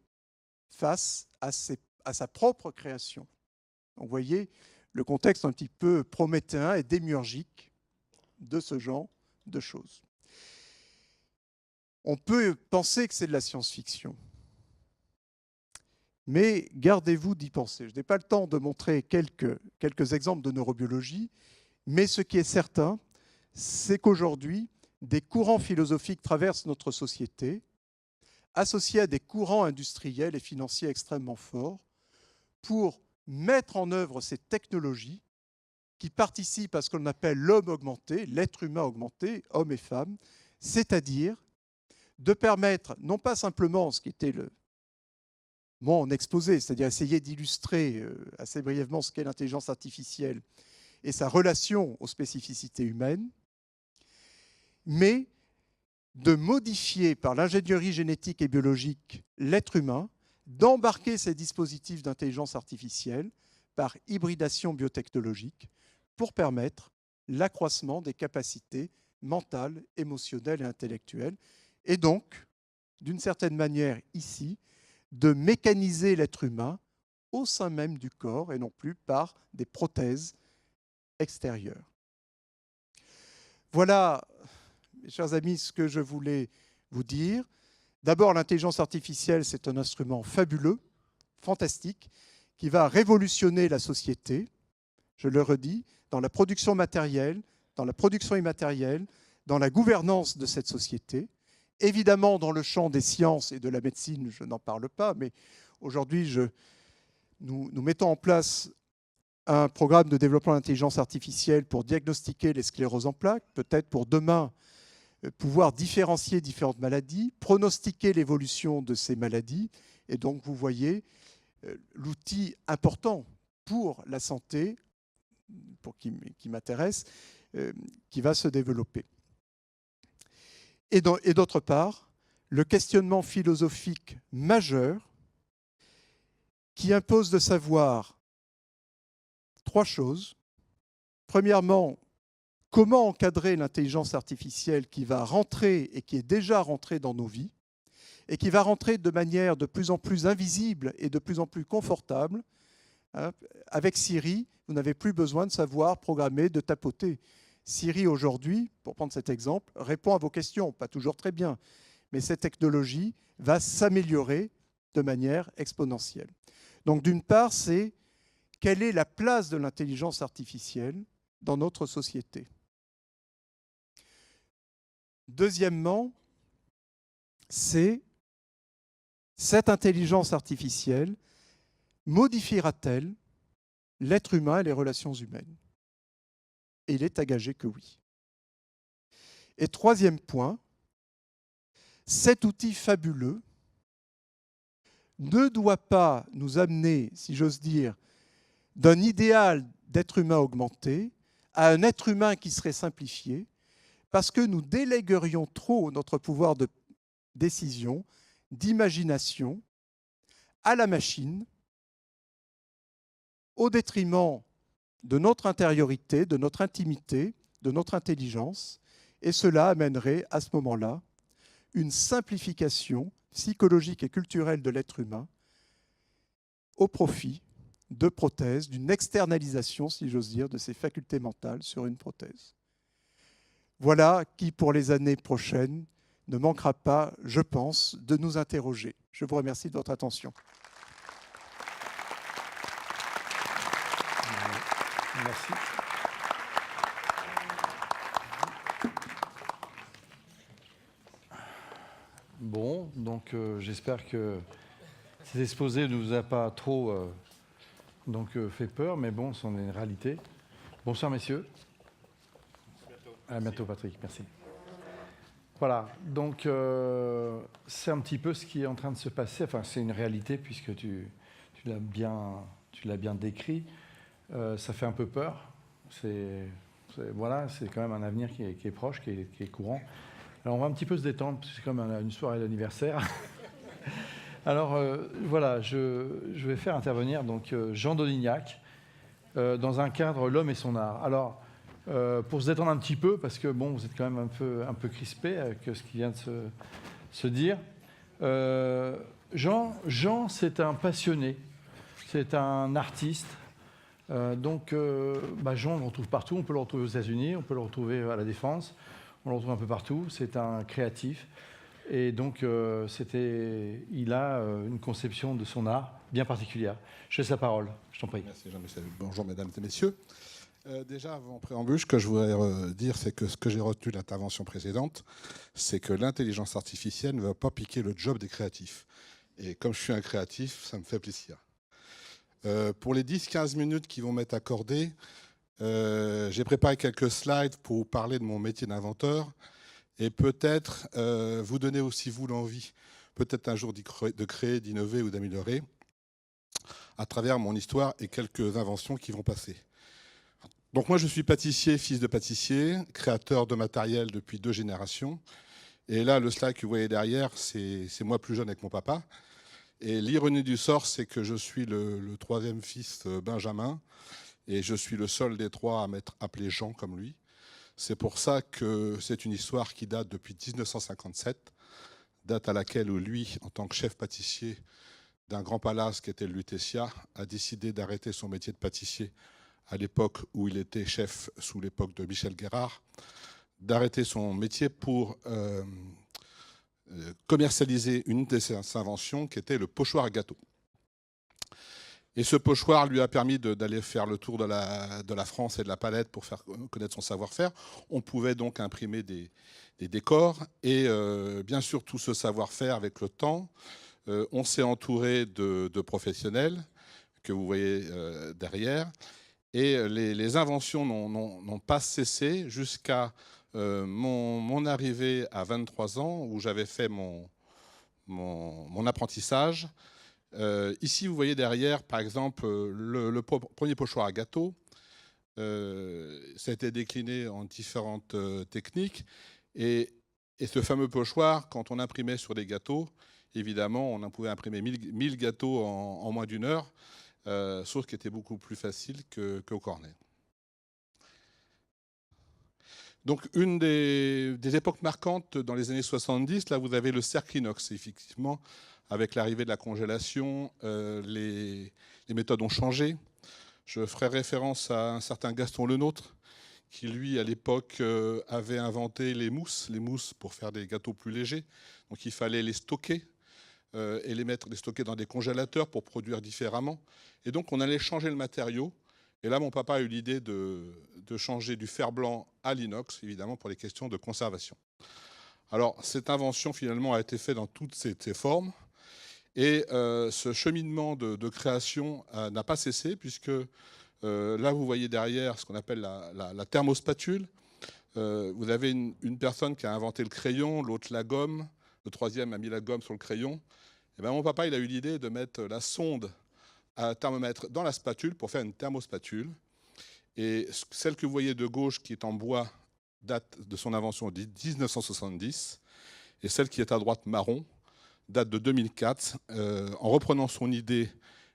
face à sa propre création. Donc, vous voyez le contexte un petit peu prométhéen et démiurgique de ce genre de choses. On peut penser que c'est de la science-fiction, mais gardez-vous d'y penser. Je n'ai pas le temps de montrer quelques exemples de neurobiologie, mais ce qui est certain, c'est qu'aujourd'hui, des courants philosophiques traversent notre société, associés à des courants industriels et financiers extrêmement forts, pour mettre en œuvre ces technologies qui participent à ce qu'on appelle l'homme augmenté, l'être humain augmenté, hommes et femmes, c'est-à-dire de permettre, non pas simplement ce qui était mon exposé, c'est-à-dire essayer d'illustrer assez brièvement ce qu'est l'intelligence artificielle et sa relation aux spécificités humaines, mais de modifier par l'ingénierie génétique et biologique l'être humain, d'embarquer ces dispositifs d'intelligence artificielle par hybridation biotechnologique pour permettre l'accroissement des capacités mentales, émotionnelles et intellectuelles, et donc, d'une certaine manière ici, de mécaniser l'être humain au sein même du corps et non plus par des prothèses extérieures. Voilà, mes chers amis, ce que je voulais vous dire. D'abord, l'intelligence artificielle, c'est un instrument fabuleux, fantastique, qui va révolutionner la société, je le redis, dans la production matérielle, dans la production immatérielle, dans la gouvernance de cette société. Évidemment, dans le champ des sciences et de la médecine, je n'en parle pas, mais aujourd'hui, nous mettons en place un programme de développement d'intelligence artificielle pour diagnostiquer les scléroses en plaques, peut-être pour demain pouvoir différencier différentes maladies, pronostiquer l'évolution de ces maladies. Et donc, vous voyez l'outil important pour la santé, qui m'intéresse, qui va se développer. Et d'autre part, le questionnement philosophique majeur qui impose de savoir trois choses. Premièrement, comment encadrer l'intelligence artificielle qui va rentrer et qui est déjà rentrée dans nos vies et qui va rentrer de manière de plus en plus invisible et de plus en plus confortable. Avec Siri, vous n'avez plus besoin de savoir programmer, de tapoter. Siri, aujourd'hui, pour prendre cet exemple, répond à vos questions, pas toujours très bien, mais cette technologie va s'améliorer de manière exponentielle. Donc, d'une part, c'est quelle est la place de l'intelligence artificielle dans notre société. Deuxièmement, c'est cette intelligence artificielle modifiera-t-elle l'être humain et les relations humaines? Et il est à gager que oui. Et troisième point, cet outil fabuleux ne doit pas nous amener, si j'ose dire, d'un idéal d'être humain augmenté à un être humain qui serait simplifié, parce que nous déléguerions trop notre pouvoir de décision, d'imagination à la machine, au détriment de notre intériorité, de notre intimité, de notre intelligence, et cela amènerait à ce moment-là une simplification psychologique et culturelle de l'être humain au profit de prothèses, d'une externalisation, si j'ose dire, de ses facultés mentales sur une prothèse. Voilà qui, pour les années prochaines, ne manquera pas, je pense, de nous interroger. Je vous remercie de votre attention. Merci. Bon, donc j'espère que cet exposé ne vous a pas trop fait peur, mais bon, c'en est une réalité. Bonsoir, messieurs. À bientôt, Patrick. Merci. Voilà, donc c'est un petit peu ce qui est en train de se passer. Enfin, c'est une réalité puisque tu l'as bien décrit. Ça fait un peu peur. Voilà, c'est quand même un avenir qui est proche, qui est courant. Alors, on va un petit peu se détendre, parce que c'est comme une soirée d'anniversaire. Alors, voilà, je vais faire intervenir donc, Jean Dolignac dans un cadre L'homme et son art. Alors, pour se détendre un petit peu, parce que bon, vous êtes quand même un peu crispé avec ce qui vient de se dire. Jean, c'est un passionné, c'est un artiste. Jean, on le retrouve partout. On peut le retrouver aux États-Unis, on peut le retrouver à la Défense, on le retrouve un peu partout. C'est un créatif. Et donc, il a une conception de son art bien particulière. Je laisse la parole, je t'en prie. Merci Jean-Michel. Bonjour mesdames et messieurs. Déjà, avant préambule, ce que je voudrais dire, c'est que ce que j'ai retenu de l'intervention précédente, c'est que l'intelligence artificielle ne va pas piquer le job des créatifs. Et comme je suis un créatif, ça me fait plaisir. Pour les 10-15 minutes qui vont m'être accordées, j'ai préparé quelques slides pour vous parler de mon métier d'inventeur et peut-être vous donner aussi, vous, l'envie, peut-être un jour de créer, d'innover ou d'améliorer à travers mon histoire et quelques inventions qui vont passer. Donc moi, je suis pâtissier, fils de pâtissier, créateur de matériel depuis 2 générations. Et là, le slide que vous voyez derrière, c'est moi plus jeune avec mon papa. Et l'ironie du sort, c'est que je suis le 3e fils Benjamin, et je suis le seul des 3 à m'être appelé Jean comme lui. C'est pour ça que c'est une histoire qui date depuis 1957, date à laquelle lui, en tant que chef pâtissier d'un grand palace qui était le Lutetia, a décidé d'arrêter son métier de pâtissier à l'époque où il était chef, sous l'époque de Michel Guérard, d'arrêter son métier pour commercialiser une de ses inventions qui était le pochoir à gâteau. Et ce pochoir lui a permis d'aller faire le tour de la France et de la palette pour faire connaître son savoir-faire. On pouvait donc imprimer des décors et bien sûr tout ce savoir-faire avec le temps, on s'est entouré de professionnels que vous voyez derrière. Et les inventions n'ont pas cessé jusqu'à mon arrivée à 23 ans, où j'avais fait mon apprentissage. Ici, vous voyez derrière, par exemple, le premier pochoir à gâteau. Ça a été décliné en différentes techniques. Et ce fameux pochoir, quand on imprimait sur des gâteaux, évidemment, on pouvait imprimer 1000 gâteaux en moins d'1 heure. Chose qui était beaucoup plus facile qu'au cornet. Donc une des époques marquantes dans les années 70, là vous avez le cercle inox. Effectivement, avec l'arrivée de la congélation, les méthodes ont changé. Je ferai référence à un certain Gaston Lenôtre, qui lui, à l'époque, avait inventé les mousses pour faire des gâteaux plus légers. Donc il fallait les stocker. Et les stocker dans des congélateurs pour produire différemment. Et donc, on allait changer le matériau. Et là, mon papa a eu l'idée de changer du fer blanc à l'inox, évidemment, pour les questions de conservation. Alors, cette invention, finalement, a été faite dans toutes ses formes. Et ce cheminement de création n'a pas cessé, puisque là, vous voyez derrière ce qu'on appelle la thermospatule. Vous avez une personne qui a inventé le crayon, l'autre la gomme, le 3e a mis la gomme sur le crayon. Et bien, mon papa, il a eu l'idée de mettre la sonde à thermomètre dans la spatule pour faire une thermospatule. Et celle que vous voyez de gauche, qui est en bois, date de son invention de 1970. Et celle qui est à droite, marron, date de 2004. En reprenant son idée,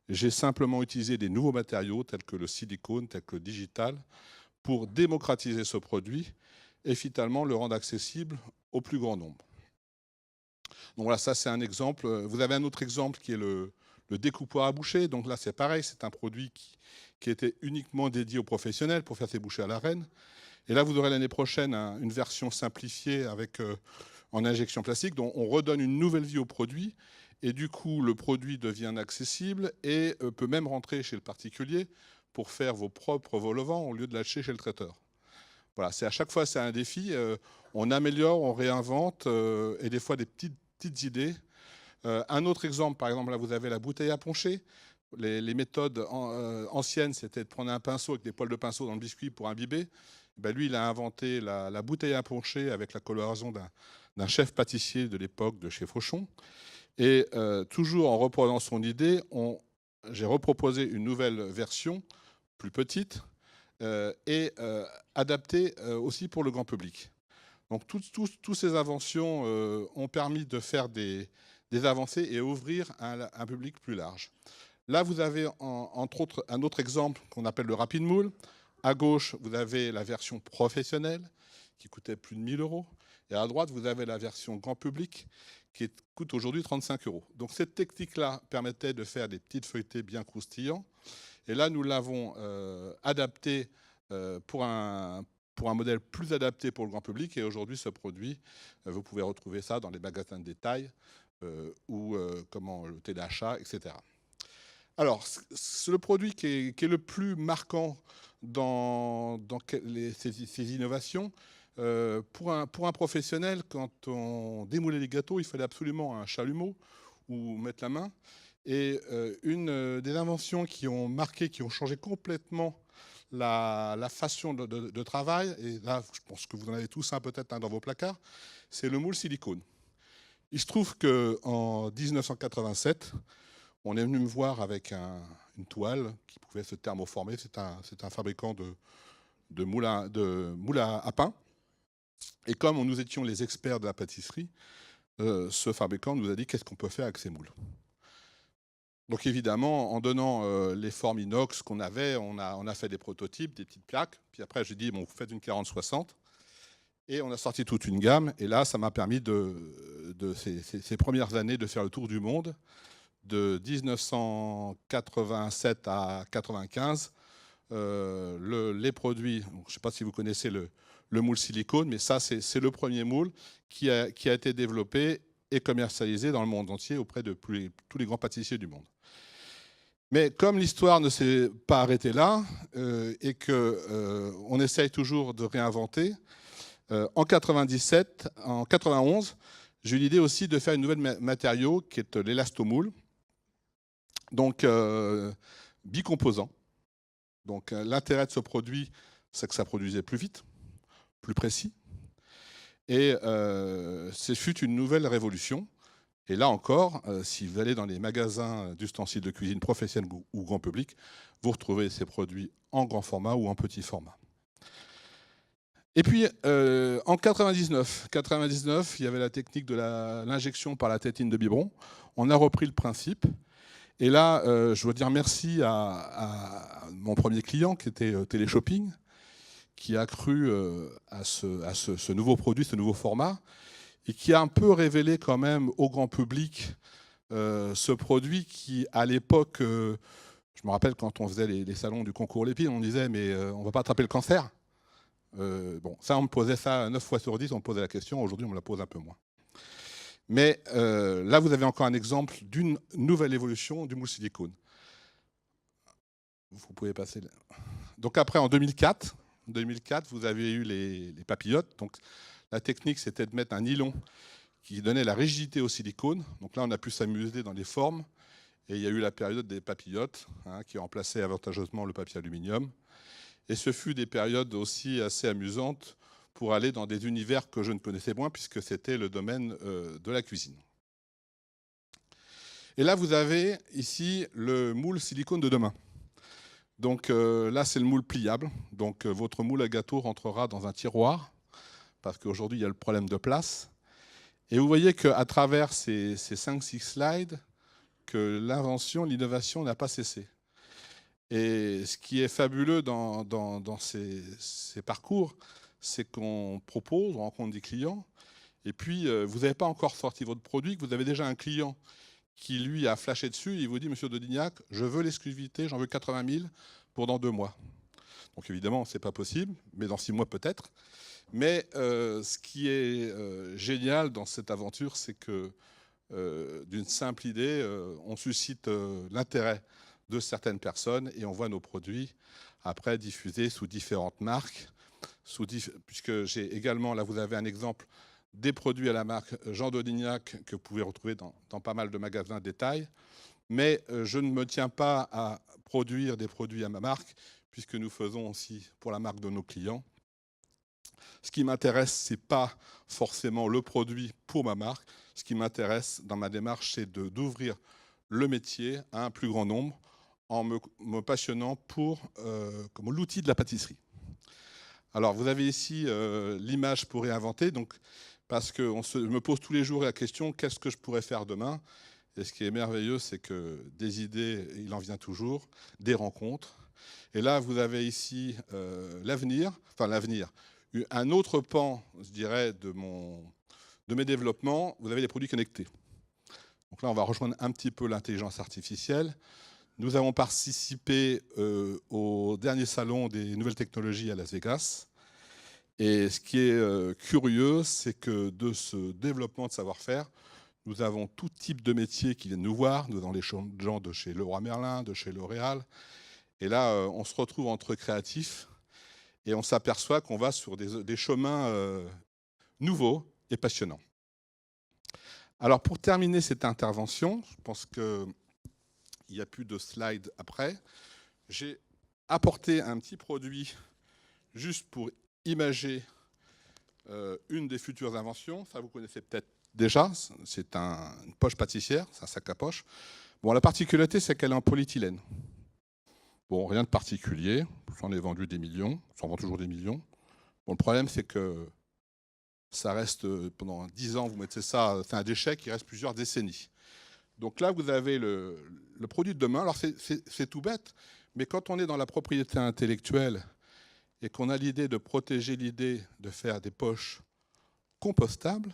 j'ai simplement utilisé des nouveaux matériaux, tels que le silicone, tels que le digital, pour démocratiser ce produit et finalement le rendre accessible au plus grand nombre. Donc voilà, ça c'est un exemple. Vous avez un autre exemple qui est le découpoir à boucher. Donc là c'est pareil, c'est un produit qui était uniquement dédié aux professionnels pour faire ses bouchées à l'arène. Et là vous aurez l'année prochaine une version simplifiée avec, en injection plastique, dont on redonne une nouvelle vie au produit. Et du coup le produit devient accessible et peut même rentrer chez le particulier pour faire vos propres vol-au-vent au lieu de l'acheter chez le traiteur. Voilà, à chaque fois c'est un défi. On améliore, on réinvente et des fois des petites idées. Un autre exemple, par exemple, là vous avez la bouteille à poncher. Les méthodes anciennes, c'était de prendre un pinceau avec des poils de pinceau dans le biscuit pour imbiber. Ben, lui, il a inventé la bouteille à poncher avec la coloraison d'un chef pâtissier de l'époque, de chez Fauchon. Et toujours en reprenant son idée, j'ai reproposé une nouvelle version, plus petite, et adaptée aussi pour le grand public. Donc toutes ces inventions ont permis de faire des avancées et ouvrir un public plus large. Là, vous avez entre autres un autre exemple qu'on appelle le rapide moule. À gauche, vous avez la version professionnelle qui coûtait plus de 1 000 €. Et à droite, vous avez la version grand public qui coûte aujourd'hui 35 €. Donc cette technique-là permettait de faire des petites feuilletées bien croustillants. Et là, nous l'avons adaptée pour un pour un modèle plus adapté pour le grand public. Et aujourd'hui, ce produit, vous pouvez retrouver ça dans les magasins de détail ou le téléachat, etc. Alors, c'est le produit qui est le plus marquant dans ces innovations. Pour un professionnel, quand on démoulait les gâteaux, il fallait absolument un chalumeau ou mettre la main. Et une des inventions qui ont marqué, qui ont changé complètement la façon de travail, et là, je pense que vous en avez tous un peut-être dans vos placards, c'est le moule silicone. Il se trouve qu'en 1987, on est venu me voir avec une toile qui pouvait se thermoformer. C'est un fabricant de moules à pain. Et comme nous étions les experts de la pâtisserie, ce fabricant nous a dit qu'est-ce qu'on peut faire avec ces moules. Donc évidemment, en donnant les formes inox qu'on avait, on a fait des prototypes, des petites plaques. Puis après, j'ai dit, bon, vous faites une 40-60. Et on a sorti toute une gamme. Et là, ça m'a permis ces premières années de faire le tour du monde. De 1987 à 1995, les produits, je ne sais pas si vous connaissez le moule silicone, mais ça, c'est le premier moule qui a été développé et commercialisé dans le monde entier auprès de tous les grands pâtissiers du monde. Mais comme l'histoire ne s'est pas arrêtée là et qu'on essaye toujours de réinventer, en 91, j'ai eu l'idée aussi de faire une nouvelle matériau qui est l'élastomoule. Donc, bicomposant. Donc, l'intérêt de ce produit, c'est que ça produisait plus vite, plus précis. Et ce fut une nouvelle révolution. Et là encore, si vous allez dans les magasins d'ustensiles de cuisine professionnels ou grand public, vous retrouvez ces produits en grand format ou en petit format. Et puis, en 99, il y avait la technique de l'injection par la tétine de biberon. On a repris le principe. Et là, je veux dire merci à mon premier client, qui était Téléshopping, qui a cru à ce nouveau produit, ce nouveau format, et qui a un peu révélé quand même au grand public ce produit qui, à l'époque, je me rappelle quand on faisait les salons du concours Lépine, on disait « mais on ne va pas attraper le cancer ». Bon, ça, on me posait ça 9 fois sur 10, on me posait la question. Aujourd'hui, on me la pose un peu moins. Mais là, vous avez encore un exemple d'une nouvelle évolution du moule silicone. Vous pouvez passer là. Donc après, en 2004, vous avez eu les papillotes. Donc la technique, c'était de mettre un nylon qui donnait la rigidité au silicone. Donc là, on a pu s'amuser dans les formes. Et il y a eu la période des papillotes, qui remplaçait avantageusement le papier aluminium. Et ce fut des périodes aussi assez amusantes pour aller dans des univers que je ne connaissais moins, puisque c'était le domaine de la cuisine. Et là, vous avez ici le moule silicone de demain. Donc là, c'est le moule pliable. Donc votre moule à gâteau rentrera dans un tiroir, parce qu'aujourd'hui, il y a le problème de place. Et vous voyez qu'à travers ces 5-6 slides, que l'invention, l'innovation n'a pas cessé. Et ce qui est fabuleux dans ces parcours, c'est qu'on propose, on rencontre des clients, et puis vous n'avez pas encore sorti votre produit, que vous avez déjà un client qui, lui, a flashé dessus, et il vous dit « Monsieur de Dignac, je veux l'exclusivité, j'en veux 80 000 pour dans 2 mois ». Donc évidemment, ce n'est pas possible, mais dans 6 mois peut-être. Mais ce qui est génial dans cette aventure, c'est que d'une simple idée, on suscite l'intérêt de certaines personnes et on voit nos produits après diffusés sous différentes marques. Puisque j'ai également, là vous avez un exemple, des produits à la marque Jean Dodignac que vous pouvez retrouver dans pas mal de magasins de détail. Mais je ne me tiens pas à produire des produits à ma marque, puisque nous faisons aussi pour la marque de nos clients. Ce qui m'intéresse, ce n'est pas forcément le produit pour ma marque. Ce qui m'intéresse dans ma démarche, c'est d'ouvrir le métier à un plus grand nombre en me passionnant pour comme l'outil de la pâtisserie. Alors, vous avez ici l'image pour réinventer, donc, parce que je me pose tous les jours la question, qu'est-ce que je pourrais faire demain? Et ce qui est merveilleux, c'est que des idées, il en vient toujours, des rencontres. Et là, vous avez ici l'avenir, un autre pan, je dirais, de mes développements, vous avez les produits connectés. Donc là, on va rejoindre un petit peu l'intelligence artificielle. Nous avons participé au dernier salon des nouvelles technologies à Las Vegas. Et ce qui est curieux, c'est que de ce développement de savoir-faire, nous avons tout type de métiers qui viennent nous voir. Nous avons les gens de chez Leroy Merlin, de chez L'Oréal. Et là, on se retrouve entre créatifs et on s'aperçoit qu'on va sur des chemins nouveaux et passionnants. Alors, pour terminer cette intervention, je pense qu'il n'y a plus de slides après. J'ai apporté un petit produit juste pour imager une des futures inventions. Ça, vous connaissez peut-être déjà. C'est une poche pâtissière, c'est un sac à poche. Bon, la particularité, c'est qu'elle est en polyéthylène. Bon, rien de particulier. J'en ai vendu des millions. J'en vends toujours des millions. Bon, le problème, c'est que ça reste, pendant 10 ans, vous mettez ça, c'est un déchet qui reste plusieurs décennies. Donc là, vous avez le produit de demain. Alors, c'est tout bête, mais quand on est dans la propriété intellectuelle et qu'on a l'idée de protéger l'idée de faire des poches compostables,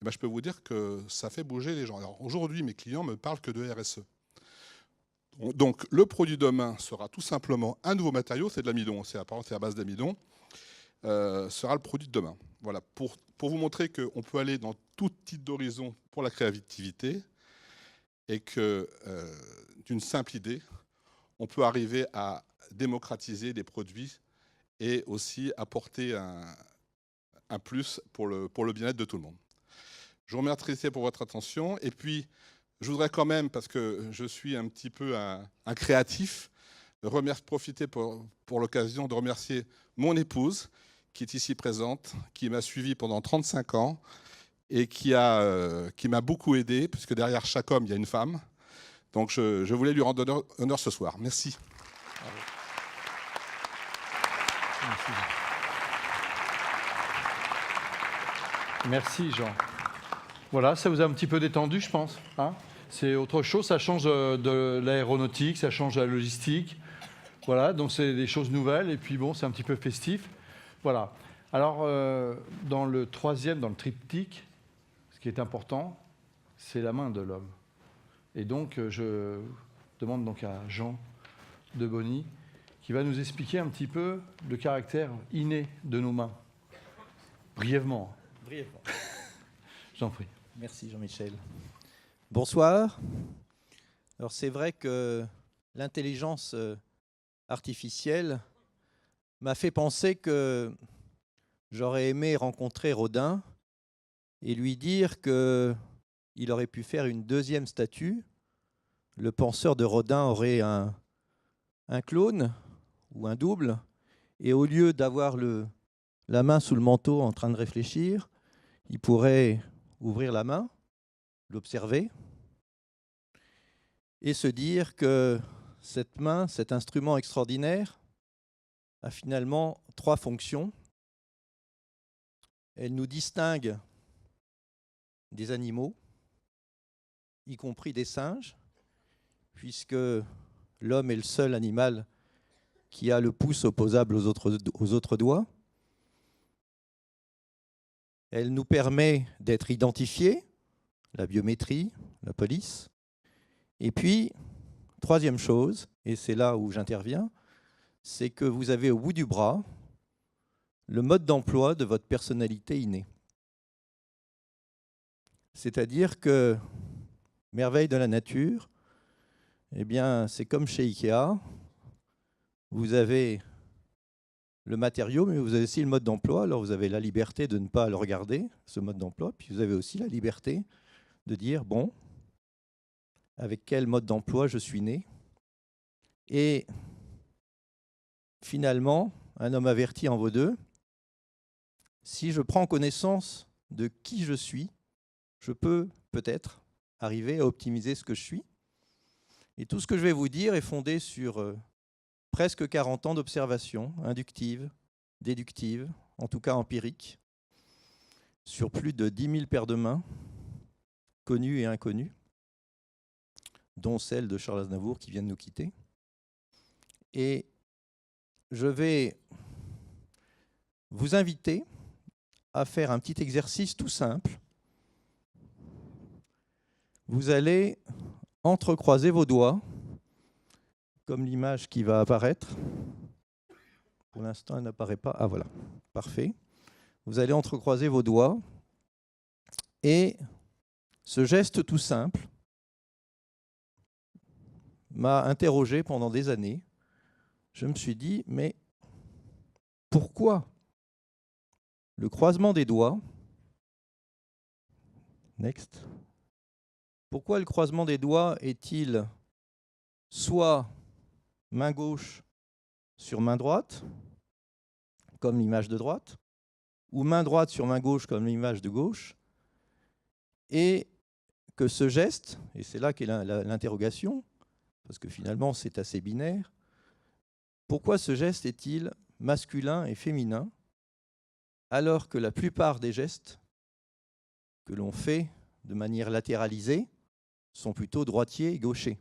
eh ben, je peux vous dire que ça fait bouger les gens. Alors aujourd'hui, mes clients me parlent que de RSE. Donc le produit demain sera tout simplement un nouveau matériau, c'est de l'amidon, c'est à base d'amidon, sera le produit de demain. Voilà, pour vous montrer qu'on peut aller dans tout type d'horizon pour la créativité et que d'une simple idée, on peut arriver à démocratiser des produits et aussi apporter un plus pour le bien-être de tout le monde. Je vous remercie pour votre attention. Et puis, je voudrais quand même, parce que je suis un petit peu un créatif, profiter pour l'occasion de remercier mon épouse, qui est ici présente, qui m'a suivi pendant 35 ans et qui m'a beaucoup aidé, puisque derrière chaque homme, il y a une femme. Donc, je voulais lui rendre honneur ce soir. Merci. Merci Jean. Voilà, ça vous a un petit peu détendu, je pense. Hein, c'est autre chose, ça change de l'aéronautique, ça change de la logistique. Voilà, donc c'est des choses nouvelles et puis bon, c'est un petit peu festif. Voilà. Alors, dans le troisième, dans le triptyque, ce qui est important, c'est la main de l'homme. Et donc, je demande donc à Jean de Bonny qui va nous expliquer un petit peu le caractère inné de nos mains. Brièvement. Brièvement. J'en prie. Merci Jean-Michel. Bonsoir. Alors c'est vrai que l'intelligence artificielle m'a fait penser que j'aurais aimé rencontrer Rodin et lui dire qu'il aurait pu faire une deuxième statue. Le penseur de Rodin aurait un clone ou un double, et au lieu d'avoir la main sous le manteau en train de réfléchir, il pourrait ouvrir la main, l'observer, et se dire que cette main, cet instrument extraordinaire, a finalement 3 fonctions. Elle nous distingue des animaux, y compris des singes, puisque l'homme est le seul animal qui a le pouce opposable aux autres doigts. Elle nous permet d'être identifiés, la biométrie, la police. Et puis, troisième chose, et c'est là où j'interviens, c'est que vous avez au bout du bras le mode d'emploi de votre personnalité innée. C'est-à-dire que, merveille de la nature, eh bien, c'est comme chez Ikea, vous avez le matériau, mais vous avez aussi le mode d'emploi. Alors, vous avez la liberté de ne pas le regarder, ce mode d'emploi, puis vous avez aussi la liberté de dire, bon, avec quel mode d'emploi je suis né. Et finalement, un homme averti en vaut 2. Si je prends connaissance de qui je suis, je peux peut-être arriver à optimiser ce que je suis. Et tout ce que je vais vous dire est fondé sur presque 40 ans d'observation inductive, déductive, en tout cas empirique, sur plus de 10 000 paires de mains, connues et inconnues, dont celle de Charles Aznavour qui vient de nous quitter. Et je vais vous inviter à faire un petit exercice tout simple. Vous allez entrecroiser vos doigts, comme l'image qui va apparaître. Pour l'instant, elle n'apparaît pas. Ah voilà, parfait. Vous allez entrecroiser vos doigts. Et ce geste tout simple m'a interrogé pendant des années. Je me suis dit, mais pourquoi le croisement des doigts, next, pourquoi le croisement des doigts est-il soit main gauche sur main droite, comme l'image de droite, ou main droite sur main gauche, comme l'image de gauche, et que ce geste, et c'est là qu'est l'interrogation, parce que finalement c'est assez binaire, pourquoi ce geste est-il masculin et féminin, alors que la plupart des gestes que l'on fait de manière latéralisée sont plutôt droitiers et gauchers.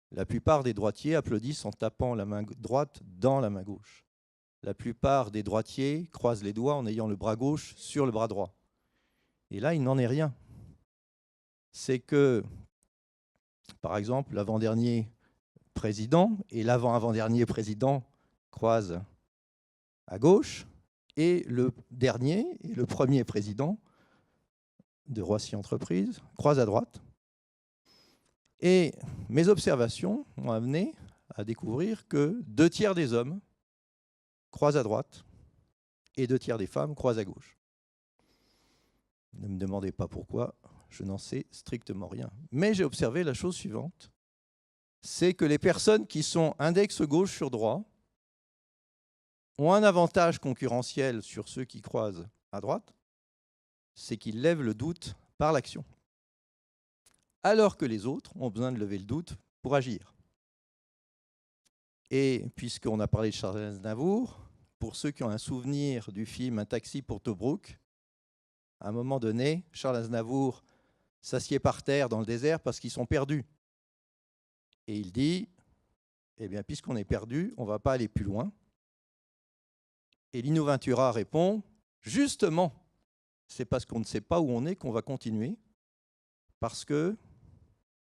La plupart des droitiers applaudissent en tapant la main droite dans la main gauche. La plupart des droitiers croisent les doigts en ayant le bras gauche sur le bras droit. Et là, il n'en est rien. C'est que, par exemple, l'avant-dernier président et l'avant-avant-dernier président croisent à gauche, et le dernier et le premier président de Roissy Entreprises croisent à droite. Et mes observations m'ont amené à découvrir que 2/3 des hommes croisent à droite et 2/3 des femmes croisent à gauche. Ne me demandez pas pourquoi, je n'en sais strictement rien. Mais j'ai observé la chose suivante, c'est que les personnes qui sont index gauche sur droit ont un avantage concurrentiel sur ceux qui croisent à droite, c'est qu'ils lèvent le doute par l'action. Alors que les autres ont besoin de lever le doute pour agir. Et puisqu'on a parlé de Charles Aznavour, pour ceux qui ont un souvenir du film Un taxi pour Tobrouk, à un moment donné, Charles Aznavour s'assied par terre dans le désert parce qu'ils sont perdus. Et il dit, eh bien, puisqu'on est perdu, on ne va pas aller plus loin. Et Lino Ventura répond, justement, c'est parce qu'on ne sait pas où on est qu'on va continuer, parce que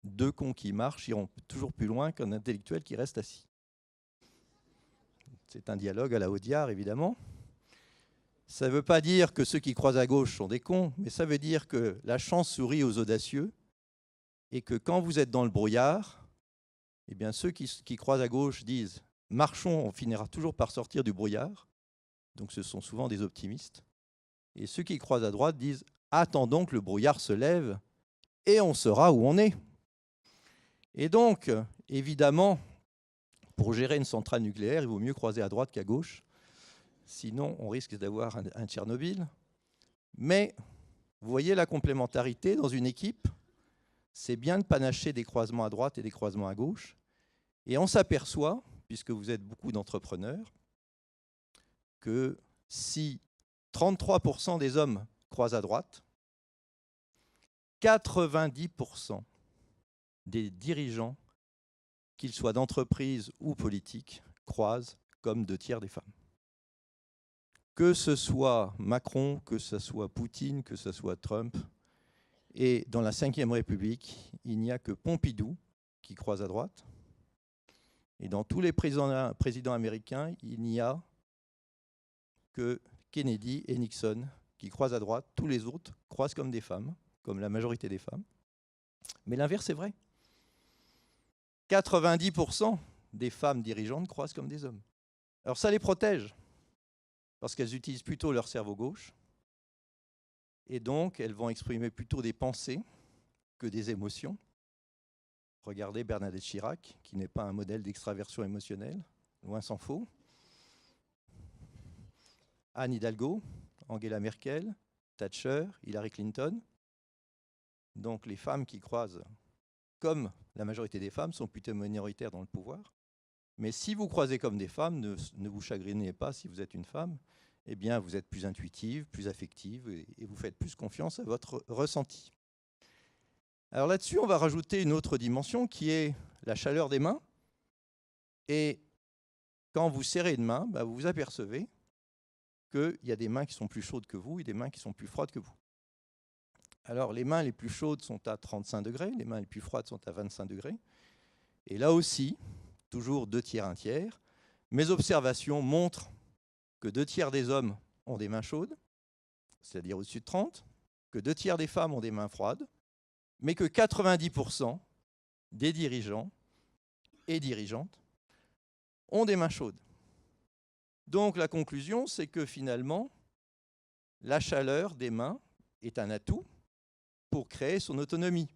deux cons qui marchent iront toujours plus loin qu'un intellectuel qui reste assis. C'est un dialogue à la Audiard, évidemment. Ça ne veut pas dire que ceux qui croisent à gauche sont des cons, mais ça veut dire que la chance sourit aux audacieux et que quand vous êtes dans le brouillard, eh bien ceux qui croisent à gauche disent « marchons, on finira toujours par sortir du brouillard ». Donc ce sont souvent des optimistes. Et ceux qui croisent à droite disent « attendons que le brouillard se lève et on saura où on est ». Et donc, évidemment, pour gérer une centrale nucléaire, il vaut mieux croiser à droite qu'à gauche. Sinon, on risque d'avoir un Tchernobyl. Mais vous voyez la complémentarité dans une équipe, c'est bien de panacher des croisements à droite et des croisements à gauche. Et on s'aperçoit, puisque vous êtes beaucoup d'entrepreneurs, que si 33% des hommes croisent à droite, 90% des dirigeants, qu'ils soient d'entreprise ou politiques, croisent comme 2/3 des femmes. Que ce soit Macron, que ce soit Poutine, que ce soit Trump. Et dans la Ve République, il n'y a que Pompidou qui croise à droite. Et dans tous les présidents américains, il n'y a que Kennedy et Nixon qui croisent à droite. Tous les autres croisent comme des femmes, comme la majorité des femmes. Mais l'inverse est vrai. 90% des femmes dirigeantes croisent comme des hommes. Alors ça les protège, parce qu'elles utilisent plutôt leur cerveau gauche, et donc elles vont exprimer plutôt des pensées que des émotions. Regardez Bernadette Chirac, qui n'est pas un modèle d'extraversion émotionnelle, loin s'en faut. Anne Hidalgo, Angela Merkel, Thatcher, Hillary Clinton. Donc les femmes qui croisent, comme la majorité des femmes, sont plutôt minoritaires dans le pouvoir. Mais si vous croisez comme des femmes, ne vous chagrinez pas si vous êtes une femme, eh bien vous êtes plus intuitive, plus affective et vous faites plus confiance à votre ressenti. Alors là-dessus, on va rajouter une autre dimension qui est la chaleur des mains. Et quand vous serrez une main, vous vous apercevez qu'il y a des mains qui sont plus chaudes que vous et des mains qui sont plus froides que vous. Alors les mains les plus chaudes sont à 35 degrés, les mains les plus froides sont à 25 degrés. Et là aussi, toujours 2/3, 1/3, Mes observations montrent que 2 tiers des hommes ont des mains chaudes, c'est-à-dire au-dessus de 30, que 2 tiers des femmes ont des mains froides, mais que 90% des dirigeants et dirigeantes ont des mains chaudes. Donc la conclusion, c'est que finalement, la chaleur des mains est un atout pour créer son autonomie.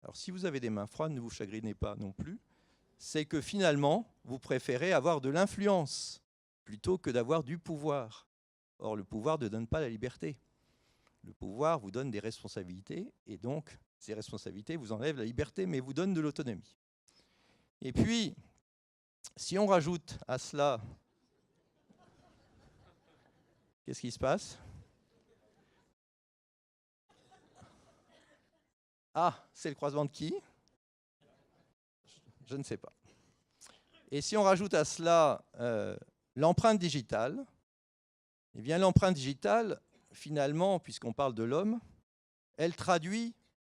Alors si vous avez des mains froides, ne vous chagrinez pas non plus, c'est que finalement, vous préférez avoir de l'influence plutôt que d'avoir du pouvoir. Or, le pouvoir ne donne pas la liberté. Le pouvoir vous donne des responsabilités, et donc ces responsabilités vous enlèvent la liberté, mais vous donnent de l'autonomie. Et puis, si on rajoute à cela... Qu'est-ce qui se passe? Ah, c'est le croisement de qui? Je ne sais pas. Et si on rajoute à cela l'empreinte digitale, eh bien l'empreinte digitale, finalement, puisqu'on parle de l'homme, elle traduit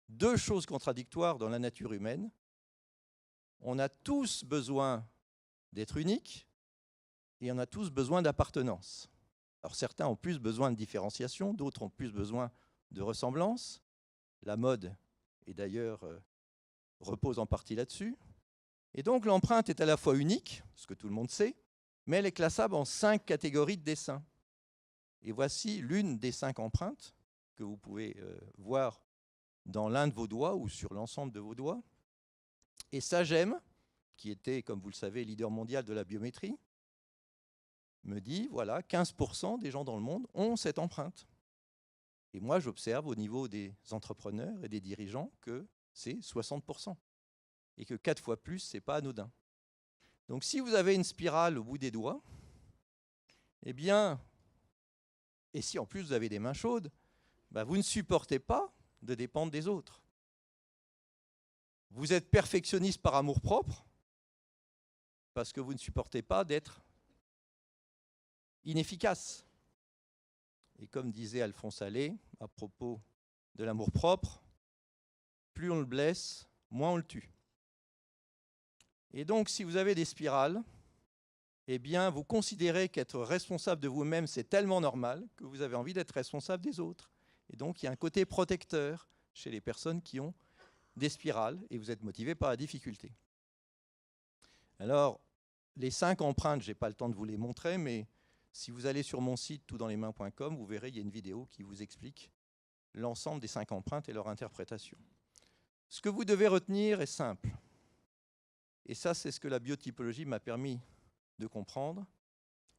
2 choses contradictoires dans la nature humaine. On a tous besoin d'être uniques et on a tous besoin d'appartenance. Alors certains ont plus besoin de différenciation, d'autres ont plus besoin de ressemblance. La mode, et d'ailleurs, repose en partie là-dessus. Et donc l'empreinte est à la fois unique, ce que tout le monde sait, mais elle est classable en 5 catégories de dessins. Et voici l'une des 5 empreintes que vous pouvez voir dans l'un de vos doigts ou sur l'ensemble de vos doigts. Et Sagem, qui était, comme vous le savez, leader mondial de la biométrie, me dit, voilà, 15% des gens dans le monde ont cette empreinte. Et moi, j'observe au niveau des entrepreneurs et des dirigeants que c'est 60%. Et que 4 fois plus, ce n'est pas anodin. Donc si vous avez une spirale au bout des doigts, eh bien, et si en plus vous avez des mains chaudes, ben vous ne supportez pas de dépendre des autres. Vous êtes perfectionniste par amour-propre, parce que vous ne supportez pas d'être inefficace. Et comme disait Alphonse Allais, à propos de l'amour-propre, plus on le blesse, moins on le tue. Et donc, si vous avez des spirales, eh bien, vous considérez qu'être responsable de vous-même, c'est tellement normal que vous avez envie d'être responsable des autres. Et donc, il y a un côté protecteur chez les personnes qui ont des spirales, et vous êtes motivé par la difficulté. Alors, les 5 empreintes, je n'ai pas le temps de vous les montrer, mais si vous allez sur mon site toutdansleslains.com, vous verrez, il y a une vidéo qui vous explique l'ensemble des 5 empreintes et leur interprétation. Ce que vous devez retenir est simple. Et ça, c'est ce que la biotypologie m'a permis de comprendre.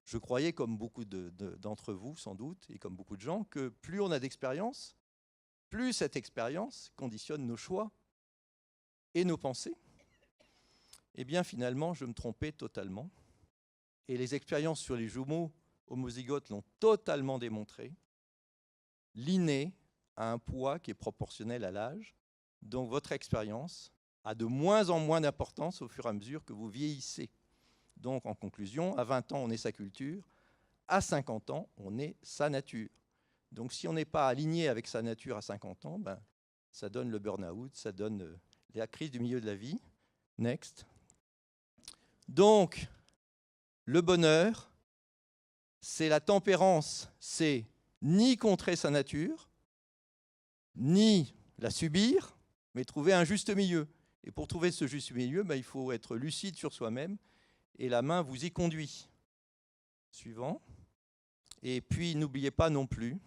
Je croyais, comme beaucoup d'entre vous, sans doute, et comme beaucoup de gens, que plus on a d'expérience, plus cette expérience conditionne nos choix et nos pensées. Eh bien, finalement, je me trompais totalement. Et les expériences sur les jumeaux homozygotes l'ont totalement démontré. L'inné a un poids qui est proportionnel à l'âge, donc votre expérience a de moins en moins d'importance au fur et à mesure que vous vieillissez. Donc, en conclusion, à 20 ans, on est sa culture, à 50 ans, on est sa nature. Donc, si on n'est pas aligné avec sa nature à 50 ans, ben, ça donne le burn-out, ça donne la crise du milieu de la vie. Next. Donc, le bonheur, c'est la tempérance, c'est ni contrer sa nature, ni la subir, mais trouver un juste milieu. Et pour trouver ce juste milieu, ben, il faut être lucide sur soi-même, et la main vous y conduit. Suivant. Et puis, n'oubliez pas non plus,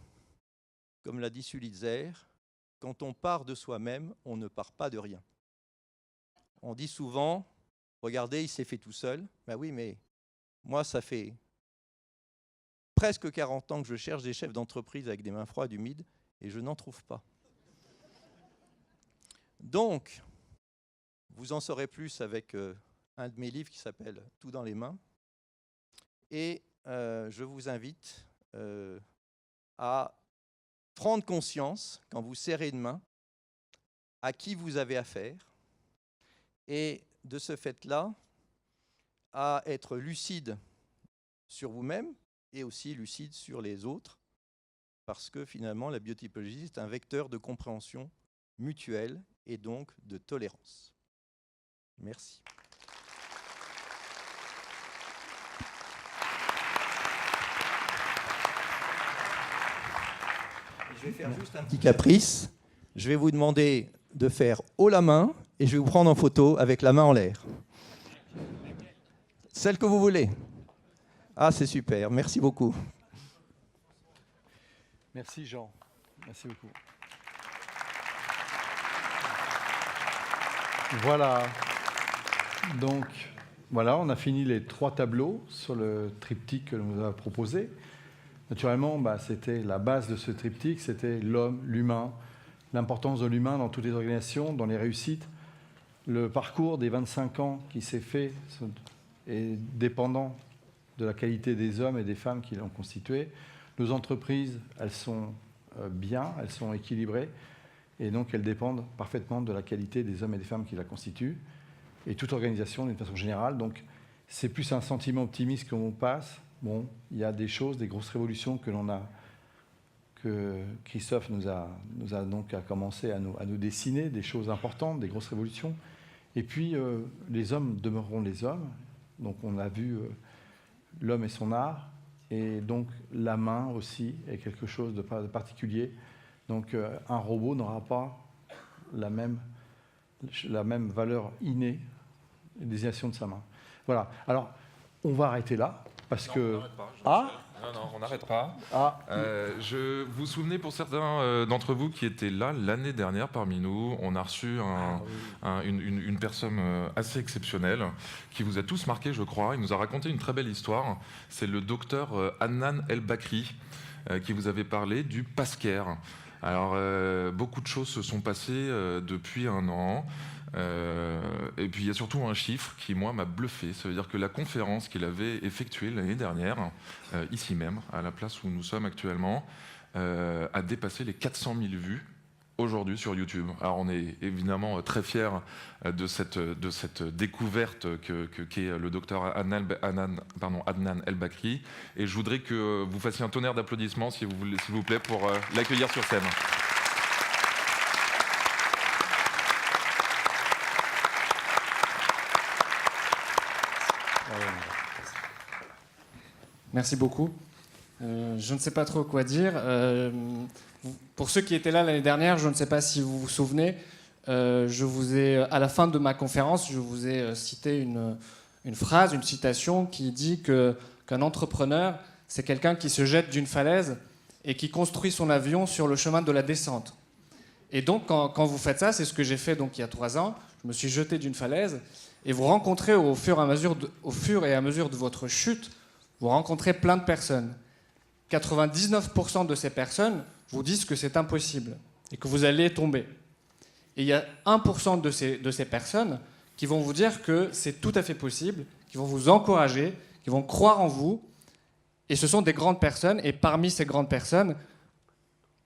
comme l'a dit Sulitzer, quand on part de soi-même, on ne part pas de rien. On dit souvent, regardez, il s'est fait tout seul. Ben oui, mais moi, ça fait presque 40 ans que je cherche des chefs d'entreprise avec des mains froides, humides, et je n'en trouve pas. Donc, vous en saurez plus avec un de mes livres qui s'appelle « Tout dans les mains ». Et je vous invite à prendre conscience, quand vous serrez une main, à qui vous avez affaire, et de ce fait-là, à être lucide sur vous-même et aussi lucide sur les autres, parce que finalement, la biotypologie, c'est un vecteur de compréhension mutuelle et donc de tolérance. Merci. vais faire juste un petit caprice. Je vais vous demander de faire haut la main et je vais vous prendre en photo avec la main en l'air. Celle que vous voulez. Ah, c'est super. Merci beaucoup. Merci Jean. Merci beaucoup. Voilà. Donc, voilà, on a fini les 3 tableaux sur le triptyque que l'on nous a proposé. Naturellement, c'était la base de ce triptyque, c'était l'homme, l'humain, l'importance de l'humain dans toutes les organisations, dans les réussites. Le parcours des 25 ans qui s'est fait est dépendant de la qualité des hommes et des femmes qui l'ont constitué. Nos entreprises, elles sont bien, elles sont équilibrées, et donc elles dépendent parfaitement de la qualité des hommes et des femmes qui la constituent, et toute organisation d'une façon générale. Donc c'est plus un sentiment optimiste qu'on passe. Bon, il y a des choses, des grosses révolutions que Christophe nous a donc commencé à nous dessiner, des choses importantes, des grosses révolutions. Et puis les hommes demeureront les hommes. Donc on a vu l'homme et son art, et donc la main aussi est quelque chose de particulier. Donc un robot n'aura pas la même valeur innée et désignation de sa main. Voilà. Alors on va arrêter là parce que Non, on n'arrête pas. Je vous souvenez, pour certains d'entre vous qui étaient là l'année dernière parmi nous, on a reçu une personne assez exceptionnelle qui vous a tous marqué, je crois. Il nous a raconté une très belle histoire. C'est le docteur Adnan El-Bakri qui vous avait parlé du PASCER. Alors, beaucoup de choses se sont passées depuis un an. Et puis il y a surtout un chiffre qui, moi, m'a bluffé. Ça veut dire que la conférence qu'il avait effectuée l'année dernière, ici même, à la place où nous sommes actuellement, a dépassé les 400 000 vues aujourd'hui sur YouTube. Alors on est évidemment très fiers de cette découverte qu'est le docteur Adnan El-Bakri. Et je voudrais que vous fassiez un tonnerre d'applaudissements, s'il vous plaît, pour l'accueillir sur scène. Merci beaucoup. Je ne sais pas trop quoi dire. Pour ceux qui étaient là l'année dernière, je ne sais pas si vous vous souvenez, je vous ai, à la fin de ma conférence, je vous ai cité une phrase, une citation qui dit qu'un entrepreneur, c'est quelqu'un qui se jette d'une falaise et qui construit son avion sur le chemin de la descente. Et donc, quand vous faites ça, c'est ce que j'ai fait donc, il y a 3 ans, je me suis jeté d'une falaise, et vous rencontrez au fur et à mesure de votre chute, vous rencontrez plein de personnes. 99% de ces personnes vous disent que c'est impossible et que vous allez tomber. Et il y a 1% de ces personnes qui vont vous dire que c'est tout à fait possible, qui vont vous encourager, qui vont croire en vous. Et ce sont des grandes personnes. Et parmi ces grandes personnes,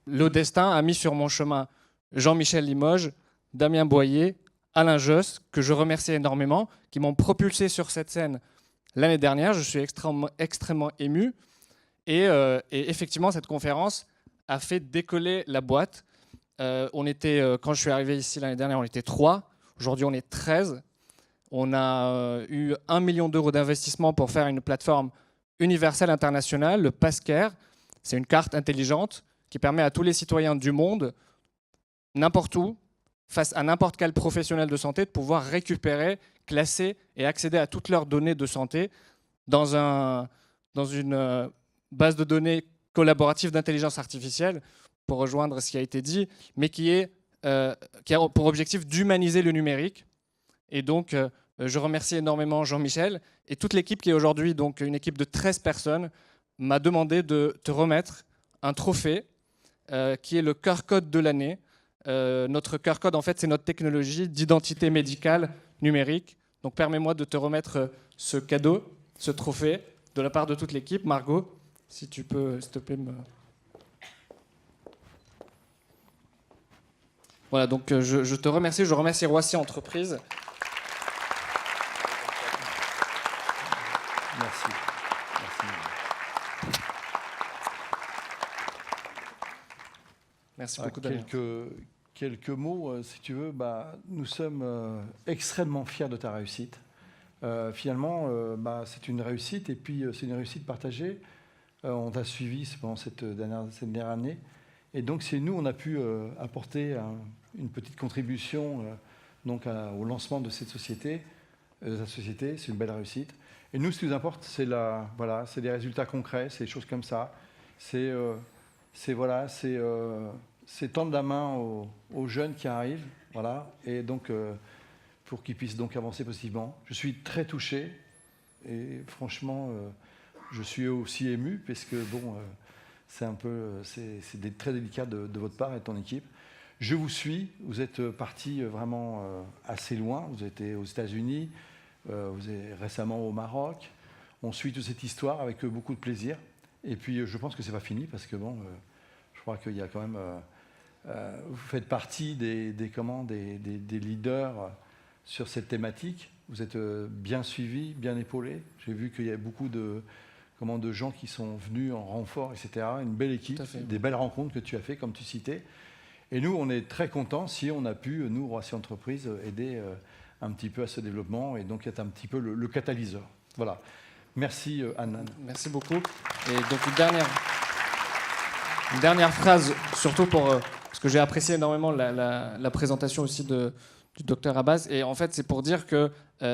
le destin a mis sur mon chemin Jean-Michel Limoges, Damien Boyer, Alain Josse, que je remercie énormément, qui m'ont propulsé sur cette scène l'année dernière. Je suis extrêmement ému. Et effectivement, cette conférence a fait décoller la boîte. Quand je suis arrivé ici l'année dernière, on était 3. Aujourd'hui, on est 13. On a eu 1 million d'euros d'investissement pour faire une plateforme universelle internationale, le PASCER. C'est une carte intelligente qui permet à tous les citoyens du monde, n'importe où, face à n'importe quel professionnel de santé, de pouvoir récupérer, classer et accéder à toutes leurs données de santé dans une base de données collaborative d'intelligence artificielle, pour rejoindre ce qui a été dit, mais qui a pour objectif d'humaniser le numérique. Et donc, je remercie énormément Jean-Michel et toute l'équipe qui est aujourd'hui donc une équipe de 13 personnes, m'a demandé de te remettre un trophée qui est le cœur code de l'année. Notre cœur code, en fait, c'est notre technologie d'identité médicale numérique. Donc, permets-moi de te remettre ce cadeau, ce trophée, de la part de toute l'équipe. Margot, si tu peux, s'il te plaît, me... Voilà, donc je te remercie. Je remercie Roissy Entreprises. Merci. Merci beaucoup, Damien. Quelques mots, si tu veux. Nous sommes extrêmement fiers de ta réussite. Finalement, c'est une réussite, et puis c'est une réussite partagée. On t'a suivi pendant cette dernière année, Et donc, c'est nous, on a pu apporter une petite contribution donc au lancement de cette société. La société, c'est une belle réussite. Et nous, ce qui nous importe, c'est voilà, c'est des résultats concrets, c'est des choses comme ça. C'est tendre la main aux jeunes qui arrivent, voilà, et donc pour qu'ils puissent donc avancer positivement. Je suis très touché et franchement, je suis aussi ému parce que bon, c'est très délicat de votre part et de ton équipe. Je vous suis. Vous êtes parti vraiment assez loin. Vous étiez aux États-Unis, vous êtes récemment au Maroc. On suit toute cette histoire avec beaucoup de plaisir. Et puis, je pense que c'est pas fini parce que bon, je crois qu'il y a quand même. Vous faites partie des leaders sur cette thématique. Vous êtes bien suivis, bien épaulés. J'ai vu qu'il y a beaucoup de gens qui sont venus en renfort, etc. Une belle équipe, des belles rencontres que tu as fait, comme tu citais. Et nous, on est très contents si on a pu, nous, Roissy Entreprises, aider un petit peu à ce développement et donc être un petit peu le catalyseur. Voilà. Merci, Anne. Merci beaucoup. Et donc, une dernière phrase, surtout parce que j'ai apprécié énormément la présentation aussi du docteur Abbas. Et en fait, c'est pour dire que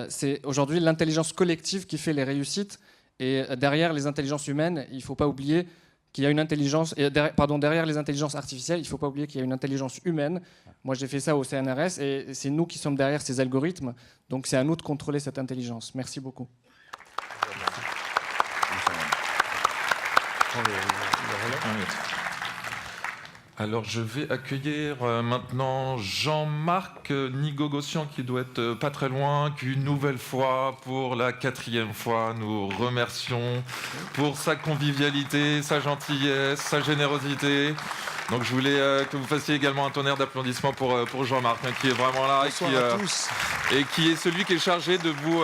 c'est aujourd'hui l'intelligence collective qui fait les réussites. Et derrière les intelligences humaines, il ne faut pas oublier qu'il y a une intelligence, derrière les intelligences artificielles, il ne faut pas oublier qu'il y a une intelligence humaine. Moi, j'ai fait ça au CNRS et c'est nous qui sommes derrière ces algorithmes. Donc, c'est à nous de contrôler cette intelligence. Merci beaucoup. Alors, je vais accueillir maintenant Jean-Marc Nigogossian, qui doit être pas très loin, qu'une nouvelle fois, pour la 4e fois, nous remercions pour sa convivialité, sa gentillesse, sa générosité. Donc, je voulais que vous fassiez également un tonnerre d'applaudissements pour Jean-Marc, hein, qui est vraiment là et qui est celui qui est chargé de vous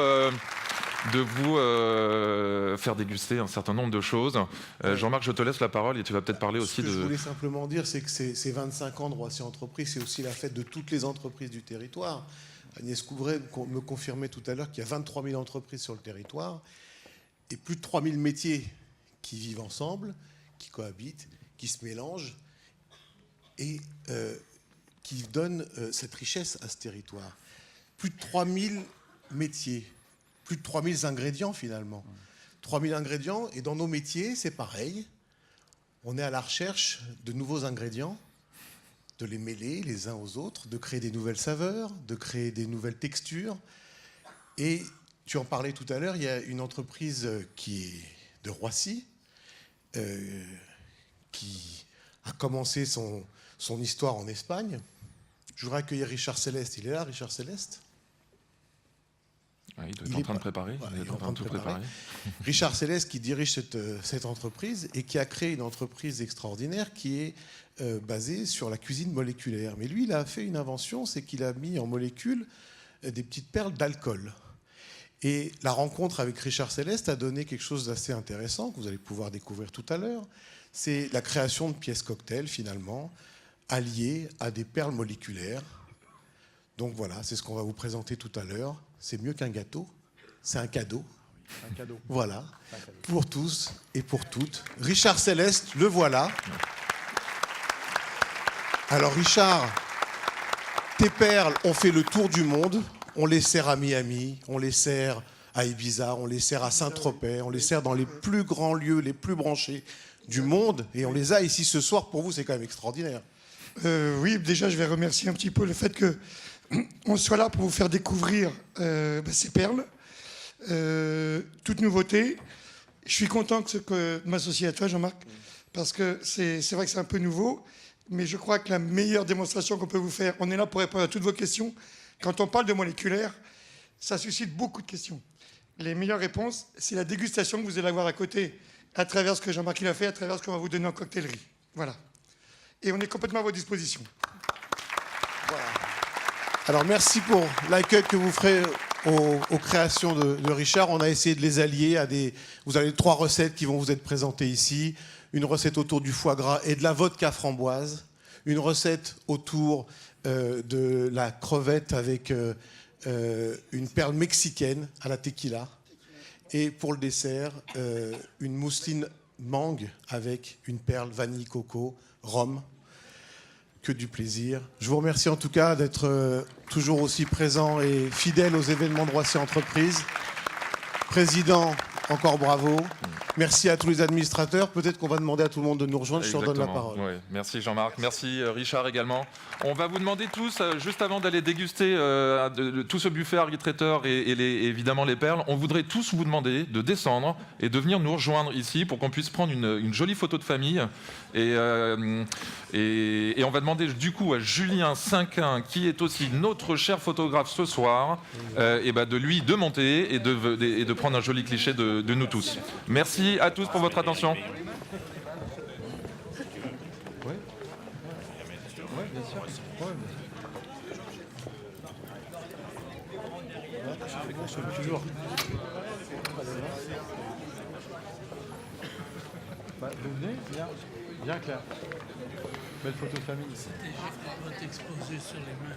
faire déguster un certain nombre de choses. Jean-Marc, je te laisse la parole et tu vas peut-être parler aussi de... Ce que je voulais simplement dire, c'est que ces 25 ans de Roissy Entreprises, c'est aussi la fête de toutes les entreprises du territoire. Agnès Couvret me confirmait tout à l'heure qu'il y a 23 000 entreprises sur le territoire et plus de 3 000 métiers qui vivent ensemble, qui cohabitent, qui se mélangent et qui donnent cette richesse à ce territoire. Plus de 3 000 métiers. Plus de 3000 ingrédients finalement. 3000 ingrédients, et dans nos métiers, c'est pareil. On est à la recherche de nouveaux ingrédients, de les mêler les uns aux autres, de créer des nouvelles saveurs, de créer des nouvelles textures. Et tu en parlais tout à l'heure, il y a une entreprise qui est de Roissy, qui a commencé son histoire en Espagne. Je voudrais accueillir Richard Céleste. Il est là, Richard Céleste ? Il doit être en train de préparer. Voilà, il est en train de tout préparer. Richard Céleste qui dirige cette entreprise et qui a créé une entreprise extraordinaire qui est basée sur la cuisine moléculaire. Mais lui, il a fait une invention, c'est qu'il a mis en molécules des petites perles d'alcool. Et la rencontre avec Richard Céleste a donné quelque chose d'assez intéressant que vous allez pouvoir découvrir tout à l'heure. C'est la création de pièces cocktails, finalement, alliées à des perles moléculaires. Donc voilà, c'est ce qu'on va vous présenter tout à l'heure. C'est mieux qu'un gâteau, c'est un cadeau. Un cadeau. Voilà, pour tous et pour toutes. Richard Céleste, le voilà. Alors Richard, tes perles ont fait le tour du monde. On les sert à Miami, on les sert à Ibiza, on les sert à Saint-Tropez, on les sert dans les plus grands lieux, les plus branchés du monde. Et on les a ici ce soir. Pour vous, c'est quand même extraordinaire. Oui, déjà, je vais remercier un petit peu le fait qu'on soit là pour vous faire découvrir ces perles. Toute nouveauté. Je suis content de m'associer à toi, Jean-Marc, parce que c'est vrai que c'est un peu nouveau, mais je crois que la meilleure démonstration qu'on peut vous faire, on est là pour répondre à toutes vos questions. Quand on parle de moléculaire, ça suscite beaucoup de questions. Les meilleures réponses, c'est la dégustation que vous allez avoir à côté, à travers ce que Jean-Marc a fait, à travers ce qu'on va vous donner en coctellerie. Voilà. Et on est complètement à votre disposition. Voilà. Alors merci pour l'accueil que vous ferez aux créations de Richard. On a essayé de les allier à des... Vous avez 3 recettes qui vont vous être présentées ici. Une recette autour du foie gras et de la vodka framboise. Une recette autour de la crevette avec une perle mexicaine à la tequila. Et pour le dessert, une mousseline mangue avec une perle vanille coco, rhum. que du plaisir. Je vous remercie en tout cas d'être toujours aussi présent et fidèle aux événements de Roissy Entreprises. Président, encore bravo. Merci à tous les administrateurs. Peut-être qu'on va demander à tout le monde de nous rejoindre. Je leur donne la parole. Ouais. Merci Jean-Marc, merci Richard également. On va vous demander tous, juste avant d'aller déguster tout ce buffet Harry Traiteur et évidemment les perles, on voudrait tous vous demander de descendre et de venir nous rejoindre ici pour qu'on puisse prendre une jolie photo de famille. Et on va demander du coup à Julien Cinquin, qui est aussi notre cher photographe ce soir, de lui de monter et de prendre un joli cliché de nous tous. Merci à tous pour votre attention. Vous venez, bien clair. Belle photo de famille. C'était juste pour t'exposer sur les mains.